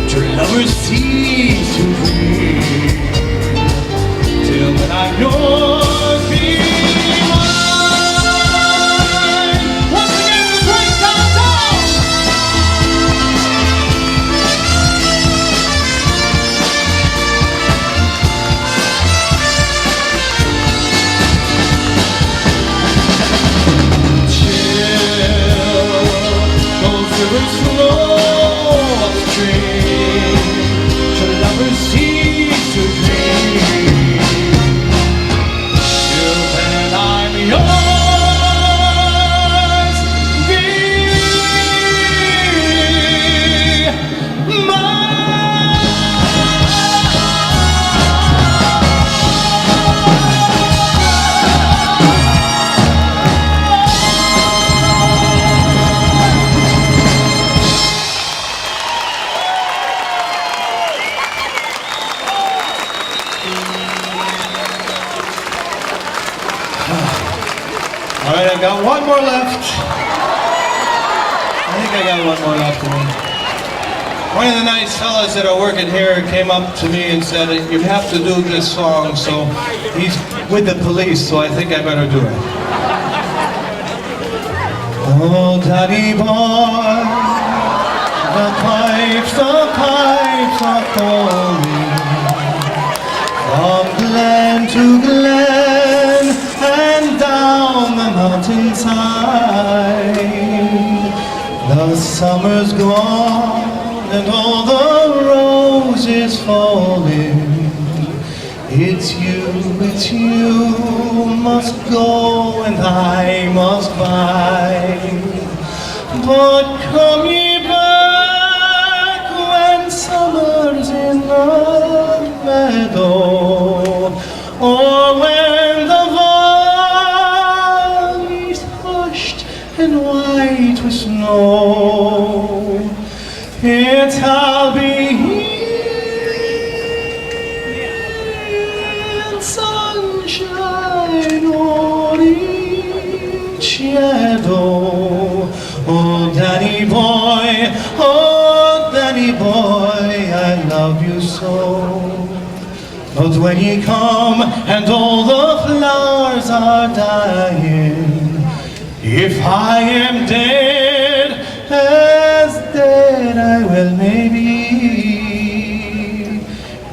till lovers cease to dream, till then I'm yours, be mine. Once again, the great countdown. All right, I've got one more left. I think I got one more left in me. One of the nice fellas that are working here came up to me and said, you have to do this song, so he's with the police, so I think I better do it. Oh, daddy boy, the pipes are calling from glen to glen and down the mountainside. The summer's gone and all the roses falling. It's you must go and I must bide. But come ye back when summer's in the meadow, or when the valley's hushed and white with snow. It's I'll be here in sunshine or in shadow. Oh, Danny boy, I love you so. But when you come and all the flowers are dying, if I am dead, as dead I will maybe,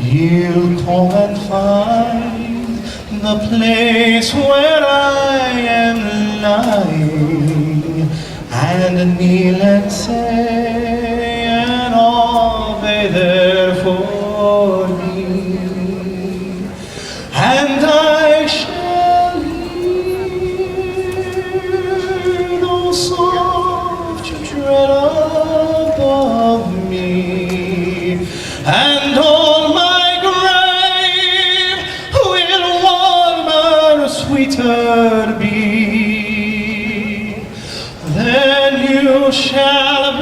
you'll come and find the place where I am lying, and kneel and say, and all be there for me. And I shall hear those soft tread above me, and all my grave will warmer, sweeter be. Then you shall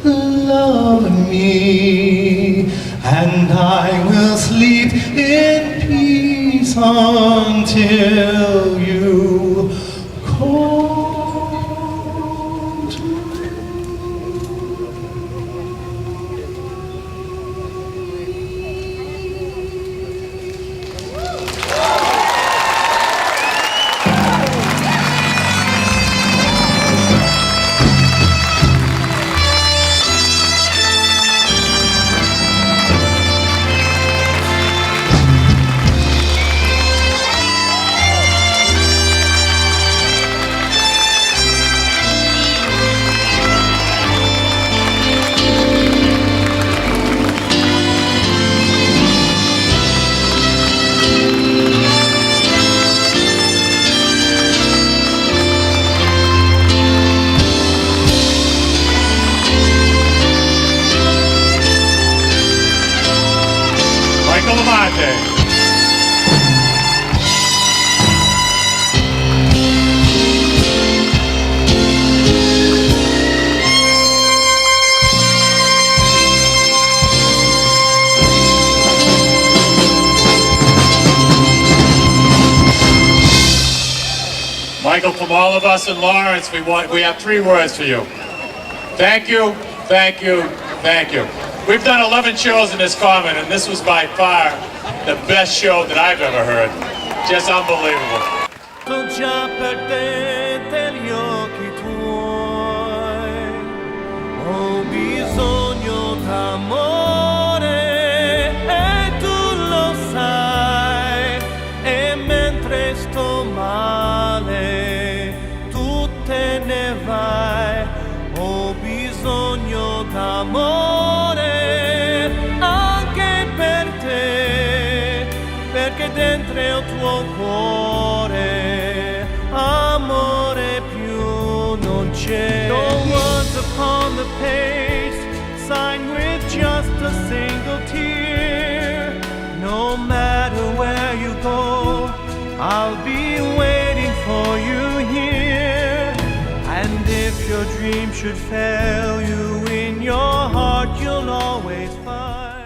love me, and I will sleep in peace until you come to. Amanti. Michael, from all of us in Lawrence, we have 3 words for you. Thank you, thank you, thank you. We've done 11 shows in this Common, and this was by far the best show that I've ever heard. Just unbelievable. Già perdete gli occhi tuoi, ho bisogno d'amore e tu lo sai, e mentre sto male tu te ne vai, ho bisogno d'amore anche per te, perché dentro il tuo cuore amore più non c'è. No words upon the page, signed with just a single tear. No matter where you go, I'll be waiting for you here. And if your dream should fail you in in your heart you'll always find.